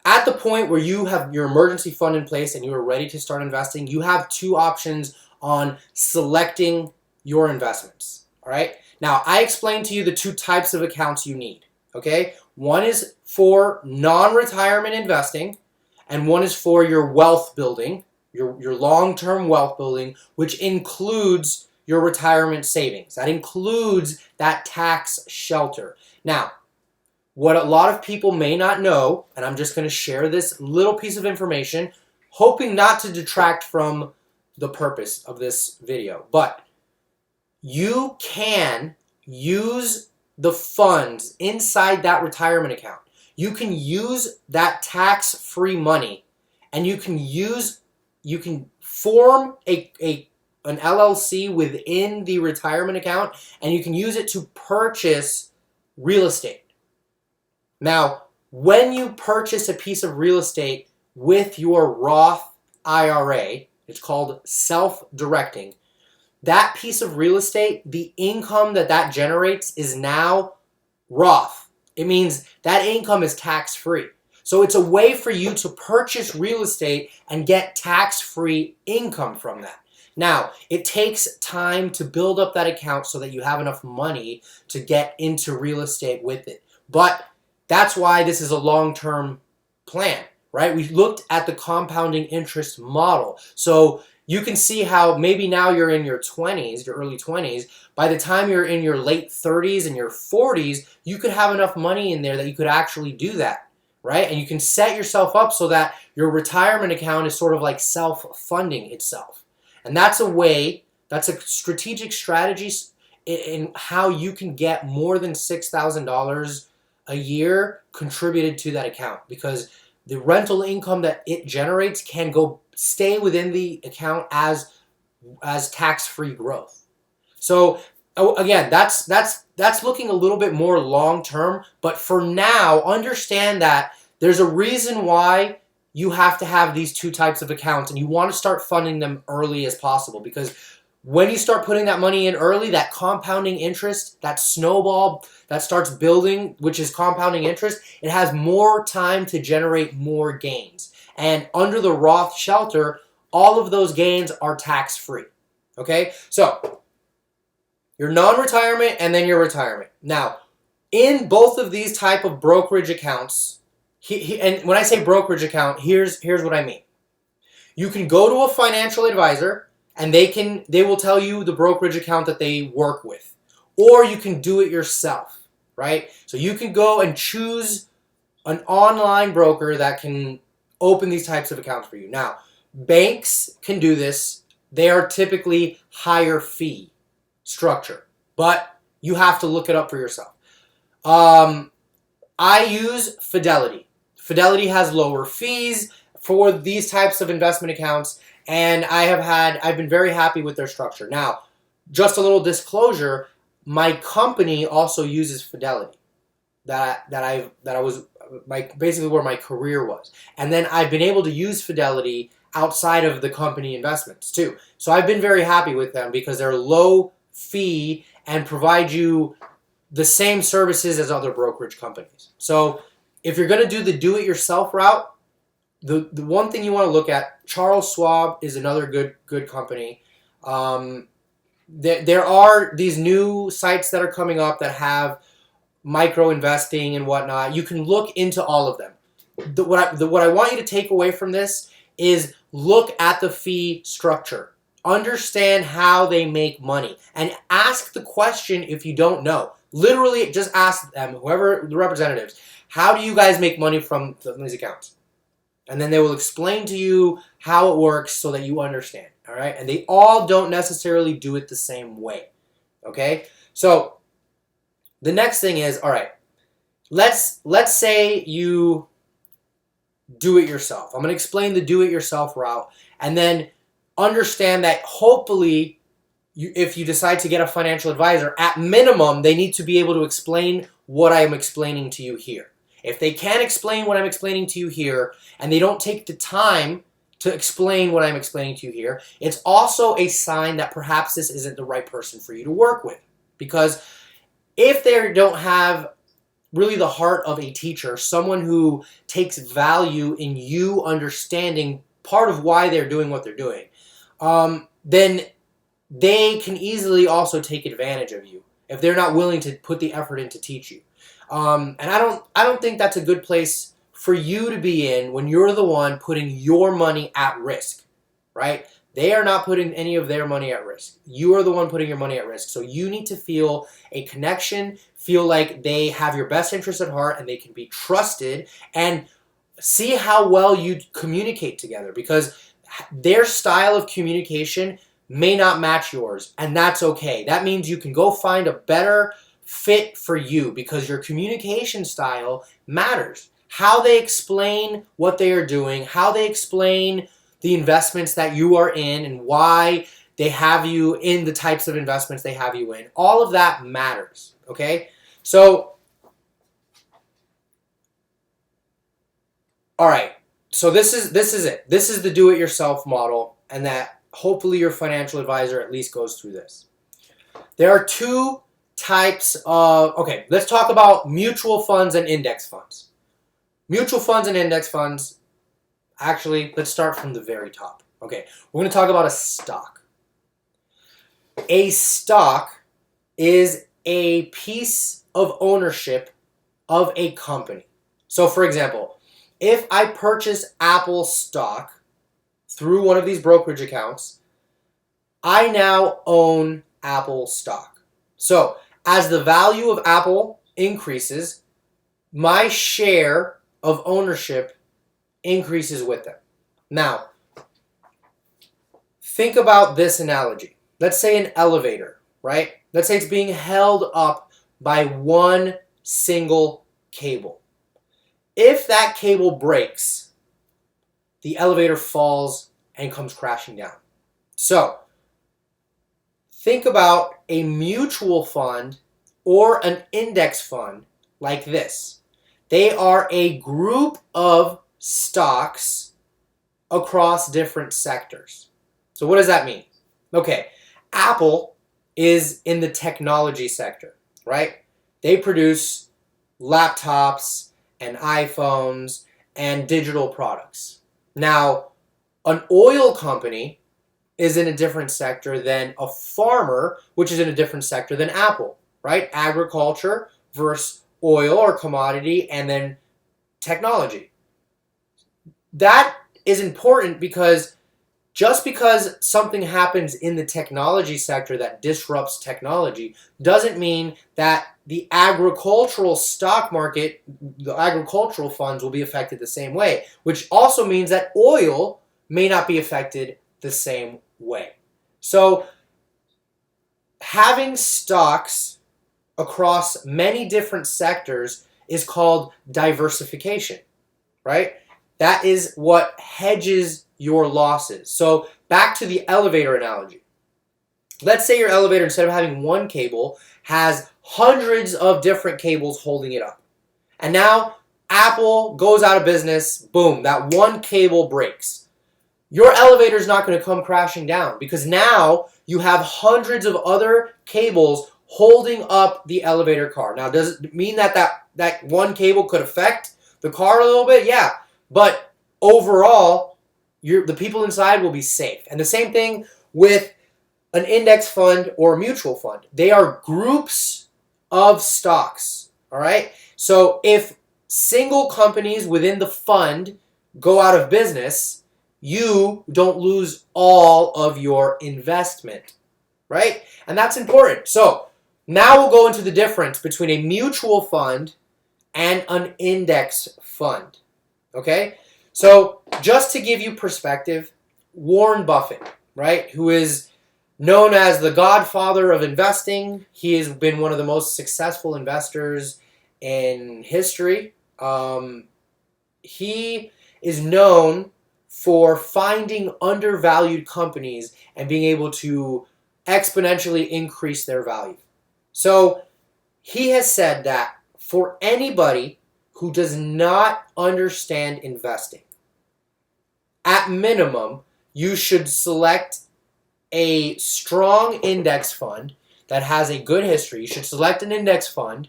At the point where you have your emergency fund in place and you are ready to start investing, you have two options on selecting your investments, all right? Now, I explained to you the two types of accounts you need, okay? One is for non-retirement investing, and one is for your wealth building, your long-term wealth building, which includes your retirement savings. That includes that tax shelter. Now, what a lot of people may not know, and I'm just going to share this little piece of information, hoping not to detract from the purpose of this video, but you can use the funds inside that retirement account. You can use that tax-free money, and you can form an LLC within the retirement account, and you can use it to purchase real estate. Now, when you purchase a piece of real estate with your Roth IRA, it's called self-directing, that piece of real estate, the income that generates is now Roth. It means that income is tax-free. So it's a way for you to purchase real estate and get tax-free income from that. Now, it takes time to build up that account so that you have enough money to get into real estate with it. But that's why this is a long-term plan, right? We looked at the compounding interest model. So you can see how maybe now you're in your 20s, your early 20s. By the time you're in your late 30s and your 40s, you could have enough money in there that you could actually do that, right? And you can set yourself up so that your retirement account is sort of like self-funding itself. And that's a strategic strategy in how you can get more than $6,000 a year contributed to that account, because the rental income that it generates can stay within the account as tax-free growth. So again, that's looking a little bit more long-term, but for now, understand that there's a reason why you have to have these two types of accounts, and you want to start funding them early as possible, because when you start putting that money in early, that compounding interest, that snowball that starts building, which is compounding interest, it has more time to generate more gains. And under the Roth shelter, all of those gains are tax-free. Okay? So, your non-retirement and then your retirement. Now, in both of these type of brokerage accounts, and when I say brokerage account, here's what I mean. You can go to a financial advisor, and they will tell you the brokerage account that they work with. Or you can do it yourself, right? So you can go and choose an online broker that can open these types of accounts for you. Now, banks can do this. They are typically higher fee structure, but you have to look it up for yourself. I use Fidelity. Fidelity has lower fees for these types of investment accounts, and I've been very happy with their structure. Now, just a little disclosure, my company also uses Fidelity. Basically where my career was. And then I've been able to use Fidelity outside of the company investments too. So I've been very happy with them because they're low fee and provide you the same services as other brokerage companies. So if you're going to do the do-it-yourself route, the one thing you want to look at, Charles Schwab is another good company. There are these new sites that are coming up that have micro investing and whatnot. You can look into all of them. What I want you to take away from this is look at the fee structure. Understand how they make money. And ask the question if you don't know. Literally, just ask them, whoever the representatives, how do you guys make money from these accounts? And then they will explain to you how it works so that you understand. All right? And they all don't necessarily do it the same way. Okay? So, the next thing is, all right, let's say you do it yourself. I'm going to explain the do it yourself route, and then understand that hopefully if you decide to get a financial advisor, at minimum, they need to be able to explain what I am explaining to you here. If they can't explain what I'm explaining to you here, and they don't take the time to explain what I'm explaining to you here, it's also a sign that perhaps this isn't the right person for you to work with. Because if they don't have really the heart of a teacher, someone who takes value in you understanding part of why they're doing what they're doing, then they can easily also take advantage of you if they're not willing to put the effort in to teach you. And I don't think that's a good place for you to be in when you're the one putting your money at risk, right? They are not putting any of their money at risk. You are the one putting your money at risk. So you need to feel a connection, feel like they have your best interest at heart and they can be trusted, and see how well you communicate together, because their style of communication may not match yours, and that's okay. That means you can go find a better fit for you because your communication style matters. How they explain what they are doing, how they explain the investments that you are in and why they have you in the types of investments they have you in. All of that matters, okay? So, all right. So this is it. This is the do-it-yourself model, and that hopefully your financial advisor at least goes through this. There are two types of, okay, let's talk about mutual funds and index funds. Mutual funds and index funds, actually, let's start from the very top. Okay, we're going to talk about a stock. A stock is a piece of ownership of a company. So, for example, if I purchase Apple stock through one of these brokerage accounts, I now own Apple stock. So, as the value of Apple increases, my share of ownership increases with them. Now, think about this analogy. Let's say an elevator, right? Let's say it's being held up by one single cable. If that cable breaks, the elevator falls and comes crashing down. So, think about a mutual fund or an index fund like this. They are a group of stocks across different sectors. So what does that mean? Okay, Apple is in the technology sector, right? They produce laptops and iPhones and digital products. Now, an oil company is in a different sector than a farmer, which is in a different sector than Apple, right? Agriculture versus oil or commodity, and then technology. That is important because just because something happens in the technology sector that disrupts technology doesn't mean that the agricultural stock market, the agricultural funds will be affected the same way, which also means that oil may not be affected the same way. So having stocks across many different sectors is called diversification, right? That is what hedges your losses. So back to the elevator analogy. Let's say your elevator, instead of having one cable, has hundreds of different cables holding it up. And now Apple goes out of business, boom, that one cable breaks. Your elevator is not going to come crashing down because now you have hundreds of other cables holding up the elevator car. Now, does it mean that that one cable could affect the car a little bit? Yeah. But overall, the people inside will be safe. And the same thing with an index fund or a mutual fund. They are groups of stocks, all right? So if single companies within the fund go out of business, you don't lose all of your investment, right? And that's important. So now we'll go into the difference between a mutual fund and an index fund. Okay? So just to give you perspective, Warren Buffett, right, who is known as the godfather of investing, he has been one of the most successful investors in history. He is known for finding undervalued companies and being able to exponentially increase their value. So he has said that for anybody who does not understand investing, at minimum, you should select a strong index fund that has a good history. You should select an index fund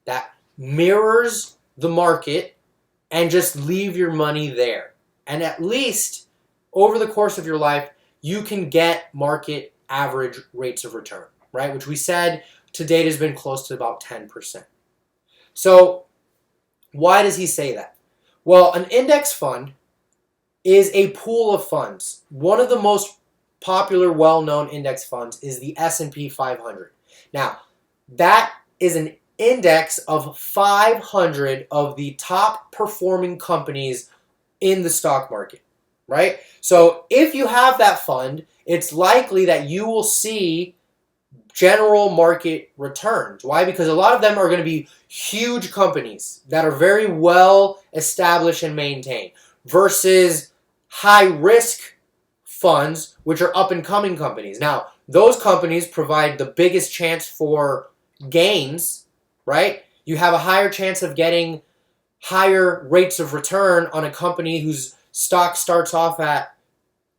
that mirrors the market and just leave your money there. And at least over the course of your life, you can get market average rates of return, right? Which we said to date has been close to about 10%. So why does he say that? Well, an index fund is a pool of funds. One of the most popular, well-known index funds is the S&P 500. Now, that is an index of 500 of the top performing companies in the stock market, right? So if you have that fund, it's likely that you will see general market returns. Why? Because a lot of them are going to be huge companies that are very well established and maintained versus high risk funds, which are up and coming companies. Now, those companies provide the biggest chance for gains, right? You have a higher chance of getting higher rates of return on a company whose stock starts off at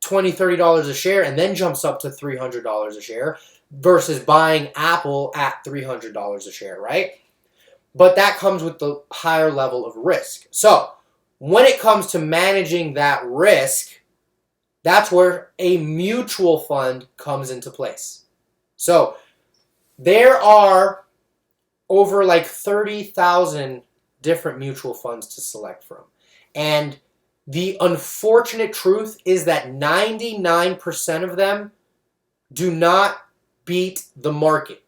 $20, $30 a share and then jumps up to $300 a share versus buying Apple at $300 a share, right? But that comes with the higher level of risk. So when it comes to managing that risk, that's where a mutual fund comes into place. So there are over like 30,000 different mutual funds to select from. And the unfortunate truth is that 99% of them do not beat the market.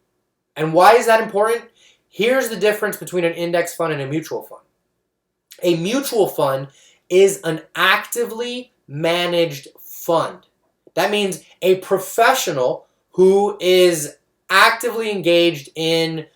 And why is that important? Here's the difference between an index fund and a mutual fund. A mutual fund is an actively managed fund. That means a professional who is actively engaged in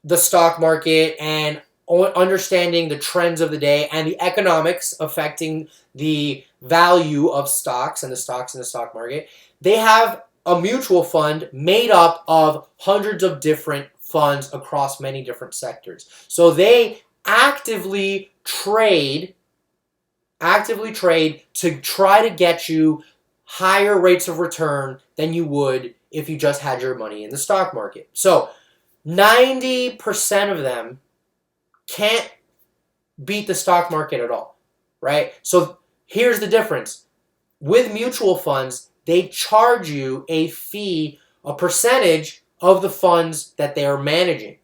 the stock market and understanding the trends of the day and the economics affecting the value of stocks and the stocks in the stock market. They have a mutual fund made up of hundreds of different funds across many different sectors. So they actively trade actively trade to try to get you higher rates of return than you would if you just had your money in the stock market. So 90% of them can't beat the stock market at all, right? So here's the difference. With mutual funds, they charge you a fee, a percentage of the funds that they are managing.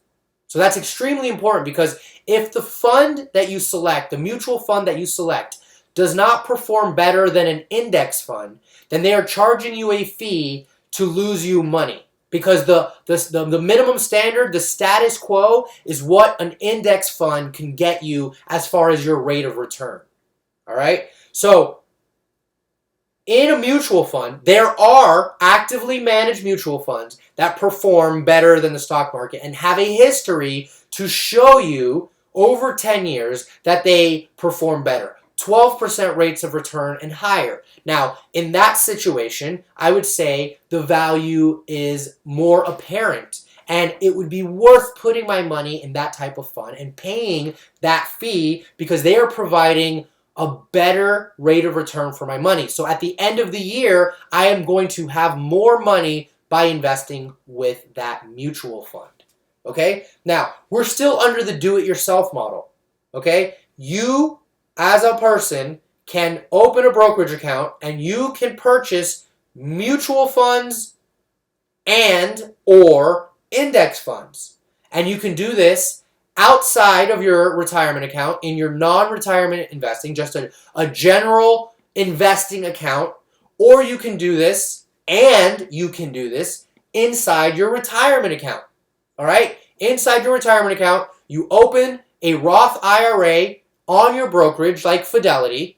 So that's extremely important because if the fund that you select, the mutual fund that you select, does not perform better than an index fund, then they are charging you a fee to lose you money. Because the minimum standard, the status quo, is what an index fund can get you as far as your rate of return. All right? So in a mutual fund, there are actively managed mutual funds that perform better than the stock market and have a history to show you over 10 years that they perform better. 12% rates of return and higher. Now, in that situation, I would say the value is more apparent and it would be worth putting my money in that type of fund and paying that fee because they are providing a better rate of return for my money. So at the end of the year, I am going to have more money by investing with that mutual fund. Okay? Now, we're still under the do-it-yourself model. Okay? You, as a person, can open a brokerage account and you can purchase mutual funds and or index funds. And you can do this outside of your retirement account in your non-retirement investing, just a general investing account, or you can do this inside your retirement account. All right? Inside your retirement account, you open a Roth IRA on your brokerage like Fidelity,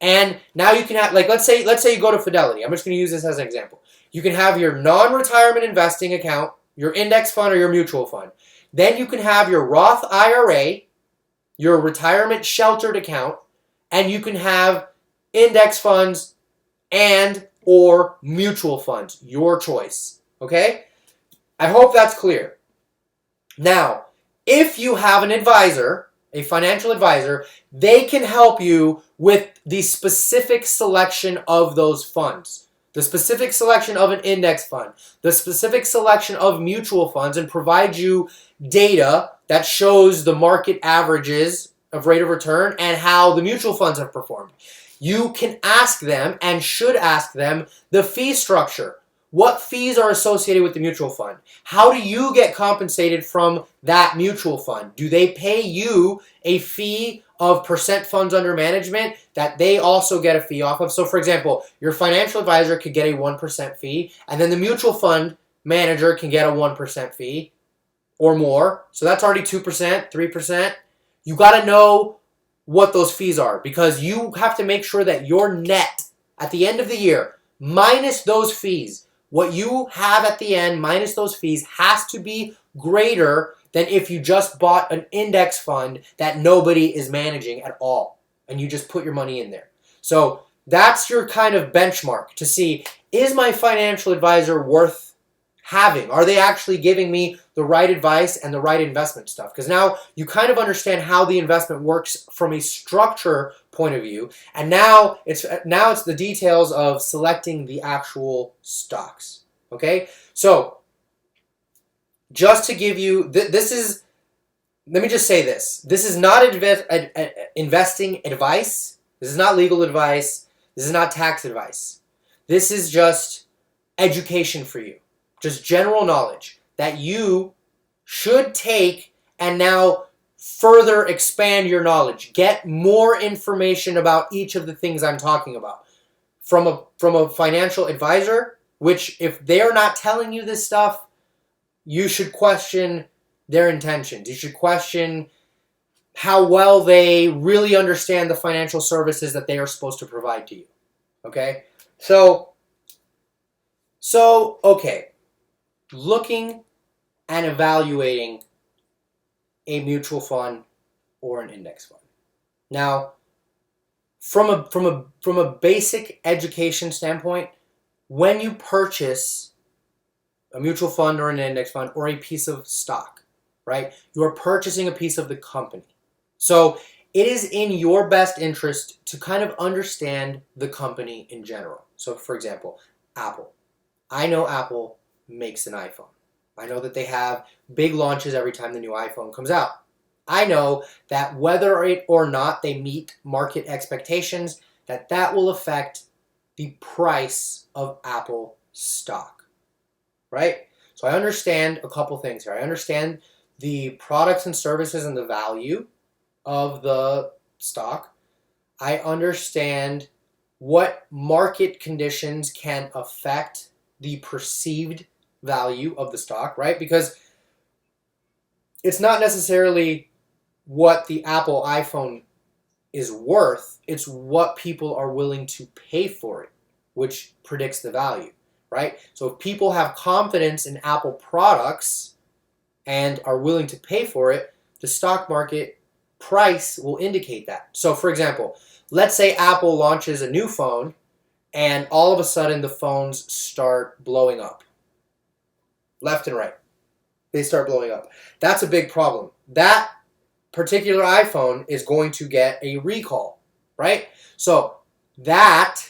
and now you can have, like, let's say you go to Fidelity. I'm just going to use this as an example. You can have your non-retirement investing account, your index fund or your mutual fund. Then you can have your Roth IRA, your retirement sheltered account, and you can have index funds and or mutual funds, your choice. Okay? I hope that's clear. Now, if you have an advisor, a financial advisor, they can help you with the specific selection of those funds, the specific selection of an index fund, the specific selection of mutual funds, and provide you data that shows the market averages of rate of return and how the mutual funds have performed. You can ask them and should ask them the fee structure. What fees are associated with the mutual fund? How do you get compensated from that mutual fund? Do they pay you a fee of percent funds under management that they also get a fee off of? So for example, your financial advisor could get a 1% fee, and then the mutual fund manager can get a 1% fee or more. So that's already 2%, 3%. You got to know what those fees are because you have to make sure that your net at the end of the year, minus those fees, what you have at the end minus those fees has to be greater than if you just bought an index fund that nobody is managing at all and you just put your money in there. So that's your kind of benchmark to see, is my financial advisor worth having? Are they actually giving me the right advice and the right investment stuff? Because now you kind of understand how the investment works from a structure point of view, and now it's the details of selecting the actual stocks. Okay, so just to give you this is, let me just say this is not investing advice. This is not legal advice. This is not tax advice. This is just education for you. Just general knowledge that you should take and now further expand your knowledge. Get more information about each of the things I'm talking about from a financial advisor, which if they're not telling you this stuff, you should question their intentions. You should question how well they really understand the financial services that they are supposed to provide to you. Okay? So okay. Looking and evaluating a mutual fund or an index fund. Now, from a basic education standpoint, when you purchase a mutual fund or an index fund or a piece of stock, right? You are purchasing a piece of the company. So it is in your best interest to kind of understand the company in general. So, for example, Apple. I know Apple makes an iPhone. I know that they have big launches every time the new iPhone comes out. I know that whether or not they meet market expectations, that will affect the price of Apple stock, right? So I understand a couple things here. I understand the products and services and the value of the stock. I understand what market conditions can affect the perceived value of the stock, right? Because it's not necessarily what the Apple iPhone is worth, it's what people are willing to pay for it, which predicts the value, right? So if people have confidence in Apple products and are willing to pay for it, the stock market price will indicate that. So for example, let's say Apple launches a new phone and all of a sudden the phones start blowing up. Left and right. They start blowing up. That's a big problem. That particular iPhone is going to get a recall, right? So that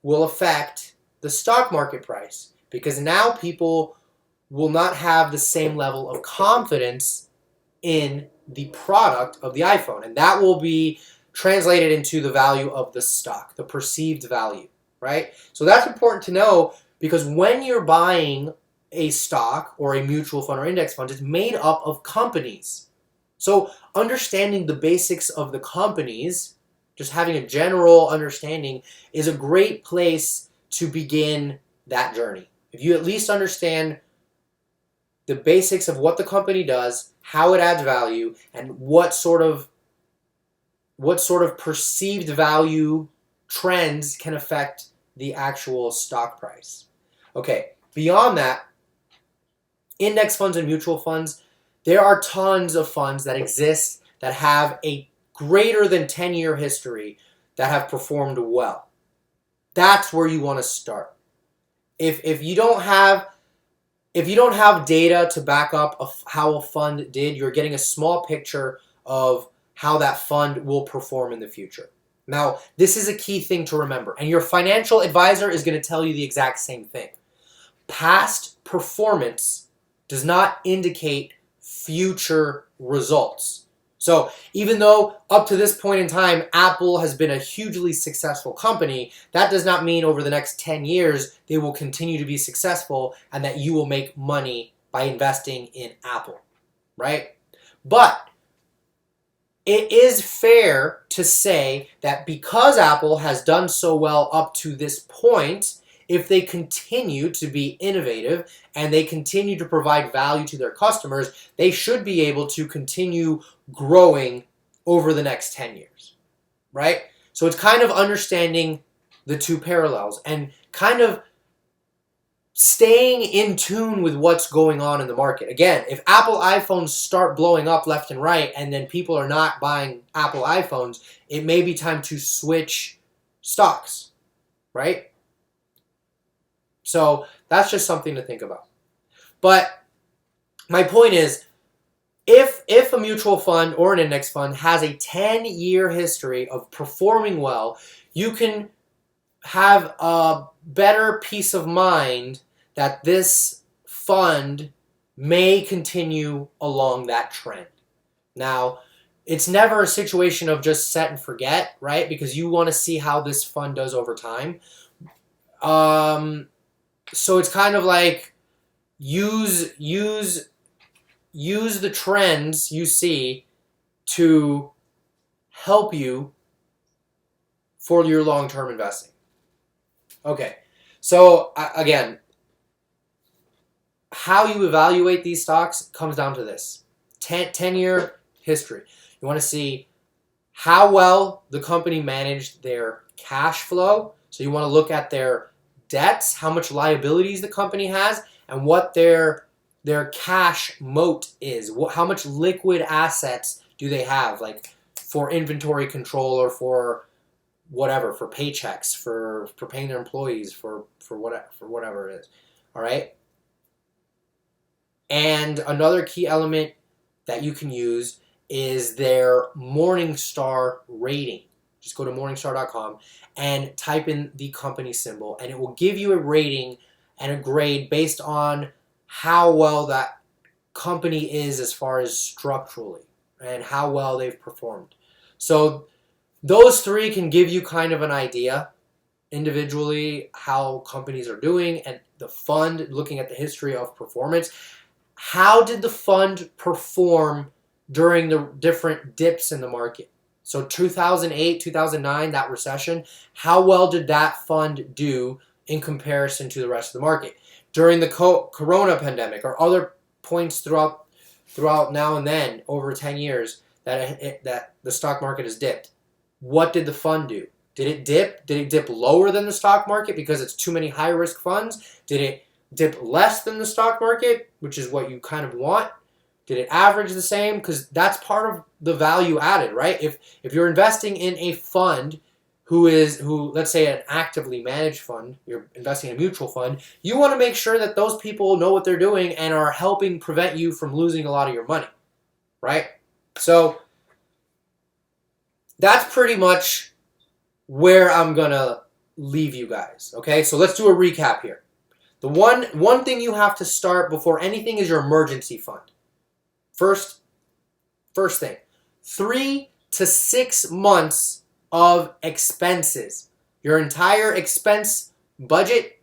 will affect the stock market price because now people will not have the same level of confidence in the product of the iPhone. And that will be translated into the value of the stock, the perceived value, right? So that's important to know because when you're buying a stock or a mutual fund or index fund, it's made up of companies. So understanding the basics of the companies, just having a general understanding, is a great place to begin that journey. If you at least understand the basics of what the company does, how it adds value, and what sort of perceived value trends can affect the actual stock price. Okay, beyond that, index funds and mutual funds, there are tons of funds that exist that have a greater than 10-year history that have performed well. That's where you want to start. If you don't have data to back up how a fund did, you're getting a small picture of how that fund will perform in the future. Now, this is a key thing to remember, and your financial advisor is going to tell you the exact same thing. Past performance does not indicate future results. So even though up to this point in time, Apple has been a hugely successful company, that does not mean over the next 10 years they will continue to be successful and that you will make money by investing in Apple, right? But it is fair to say that because Apple has done so well up to this point, if they continue to be innovative and they continue to provide value to their customers, they should be able to continue growing over the next 10 years, right? So it's kind of understanding the two parallels and kind of staying in tune with what's going on in the market. Again, if Apple iPhones start blowing up left and right and then people are not buying Apple iPhones, it may be time to switch stocks, right? So that's just something to think about. But my point is, if a mutual fund or an index fund has a 10-year history of performing well, you can have a better peace of mind that this fund may continue along that trend. Now, it's never a situation of just set and forget, right? Because you want to see how this fund does over time. So it's kind of like use the trends you see to help you for your long-term investing. Okay, so again, how you evaluate these stocks comes down to this. 10-year history. You want to see how well the company managed their cash flow. So you want to look at their debts, how much liabilities the company has, and what their cash moat is. How much liquid assets do they have, like for inventory control or for whatever, for paychecks, for paying their employees, for whatever it is. All right? And another key element that you can use is their Morningstar rating. Just go to morningstar.com and type in the company symbol, and it will give you a rating and a grade based on how well that company is as far as structurally and how well they've performed. So those three can give you kind of an idea individually how companies are doing, and the fund, looking at the history of performance. How did the fund perform during the different dips in the market? So 2008, 2009, that recession, how well did that fund do in comparison to the rest of the market? During the corona pandemic or other points throughout now and then over 10 years that the stock market has dipped, what did the fund do? Did it dip? Did it dip lower than the stock market because it's too many high-risk funds? Did it dip less than the stock market, which is what you kind of want? Did it average the same? Because that's part of the value added, right? If you're investing in a fund who let's say an actively managed fund, you're investing in a mutual fund, you want to make sure that those people know what they're doing and are helping prevent you from losing a lot of your money, right? So that's pretty much where I'm going to leave you guys, okay? So let's do a recap here. The one thing you have to start before anything is your emergency fund. First thing, 3 to 6 months of expenses. Your entire expense budget,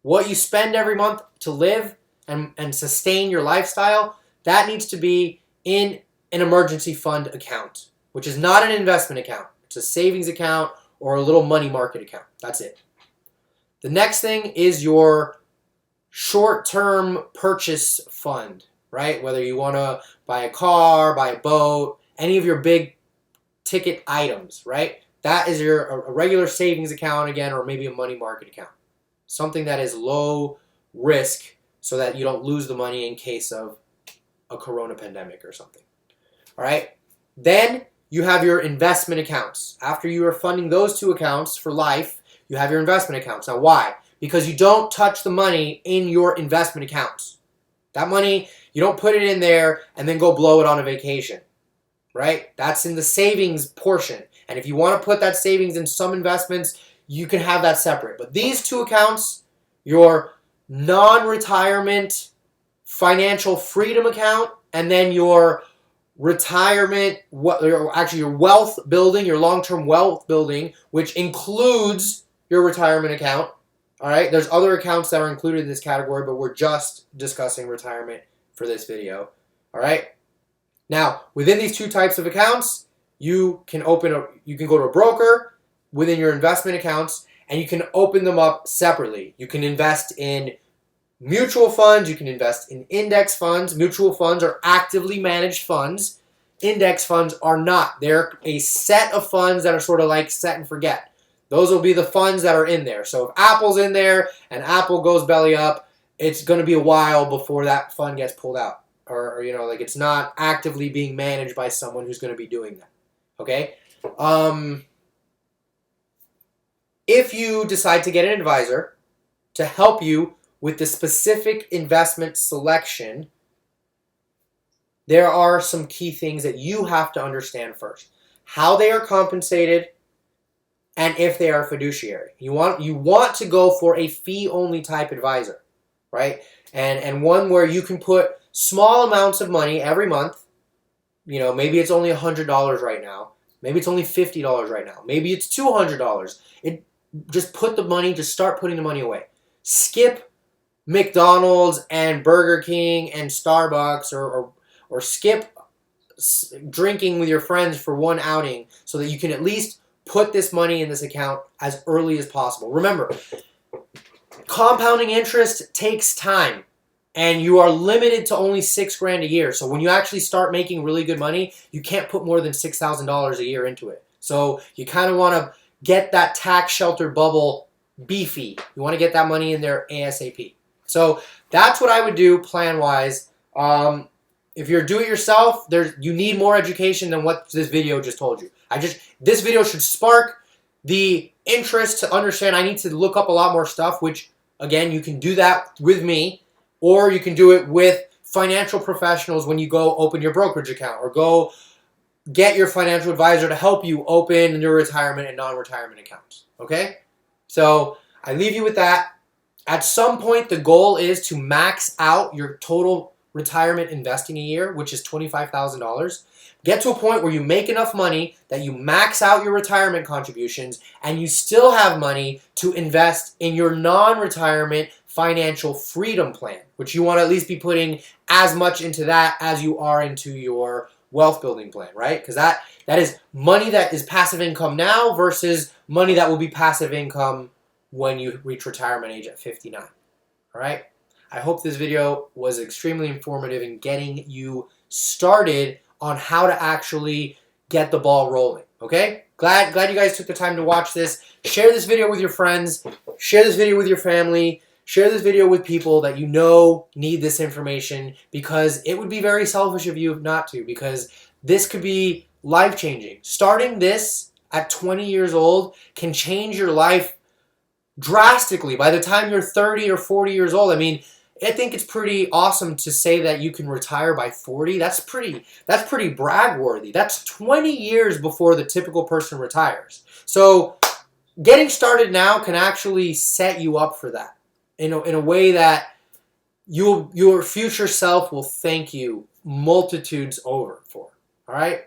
what you spend every month to live and sustain your lifestyle, that needs to be in an emergency fund account, which is not an investment account. It's a savings account or a little money market account. That's it. The next thing is your short-term purchase fund, right? Whether you want to buy a car, buy a boat, any of your big ticket items, right? That is a regular savings account again, or maybe a money market account. Something that is low risk so that you don't lose the money in case of a corona pandemic or something. All right? Then you have your investment accounts. After you are funding those two accounts for life, you have your investment accounts. Now, why? Because you don't touch the money in your investment accounts. That money, you don't put it in there and then go blow it on a vacation, right? That's in the savings portion. And if you want to put that savings in some investments, you can have that separate. But these two accounts, your non-retirement financial freedom account, and then your retirement, actually your wealth building, your long-term wealth building, which includes your retirement account. All right, there's other accounts that are included in this category, but we're just discussing retirement for this video. All right. Now, within these two types of accounts, you can go to a broker within your investment accounts, and you can open them up separately. You can invest in mutual funds. You can invest in index funds. Mutual funds are actively managed funds. Index funds are not. They're a set of funds that are sort of like set and forget. Those will be the funds that are in there. So if Apple's in there and Apple goes belly up, it's going to be a while before that fund gets pulled out. Or like it's not actively being managed by someone who's going to be doing that. Okay? If you decide to get an advisor to help you with the specific investment selection, there are some key things that you have to understand first. How they are compensated, and if they are fiduciary. You want to go for a fee-only type advisor, right? And one where you can put small amounts of money every month. Maybe it's only $100 right now. Maybe it's only $50 right now. Maybe it's $200. Just start putting the money away. Skip McDonald's and Burger King and Starbucks or skip drinking with your friends for one outing so that you can at least put this money in this account as early as possible. Remember, compounding interest takes time, and you are limited to only $6,000 a year. So when you actually start making really good money, you can't put more than $6,000 a year into it. So you kind of want to get that tax shelter bubble beefy. You want to get that money in there ASAP. So that's what I would do plan-wise. If you're do-it-yourself, you need more education than what this video just told you. This video should spark the interest to understand I need to look up a lot more stuff, which, again, you can do that with me, or you can do it with financial professionals when you go open your brokerage account or go get your financial advisor to help you open your retirement and non-retirement accounts. Okay? So I leave you with that. At some point, the goal is to max out your total retirement investing a year, which is $25,000. Get to a point where you make enough money that you max out your retirement contributions and you still have money to invest in your non-retirement financial freedom plan, which you want to at least be putting as much into that as you are into your wealth building plan, right? Because that is money that is passive income now versus money that will be passive income when you reach retirement age at 59. All right? I hope this video was extremely informative in getting you started on how to actually get the ball rolling. Okay? Glad you guys took the time to watch this. Share this video with your friends. Share this video with your family. Share this video with people that you know need this information, because it would be very selfish of you not to, because this could be life-changing. Starting this at 20 years old can change your life drastically. By the time you're 30 or 40 years old, I mean, I think it's pretty awesome to say that you can retire by 40. That's pretty brag-worthy. That's 20 years before the typical person retires. So getting started now can actually set you up for that in a way that your future self will thank you multitudes over for. All right?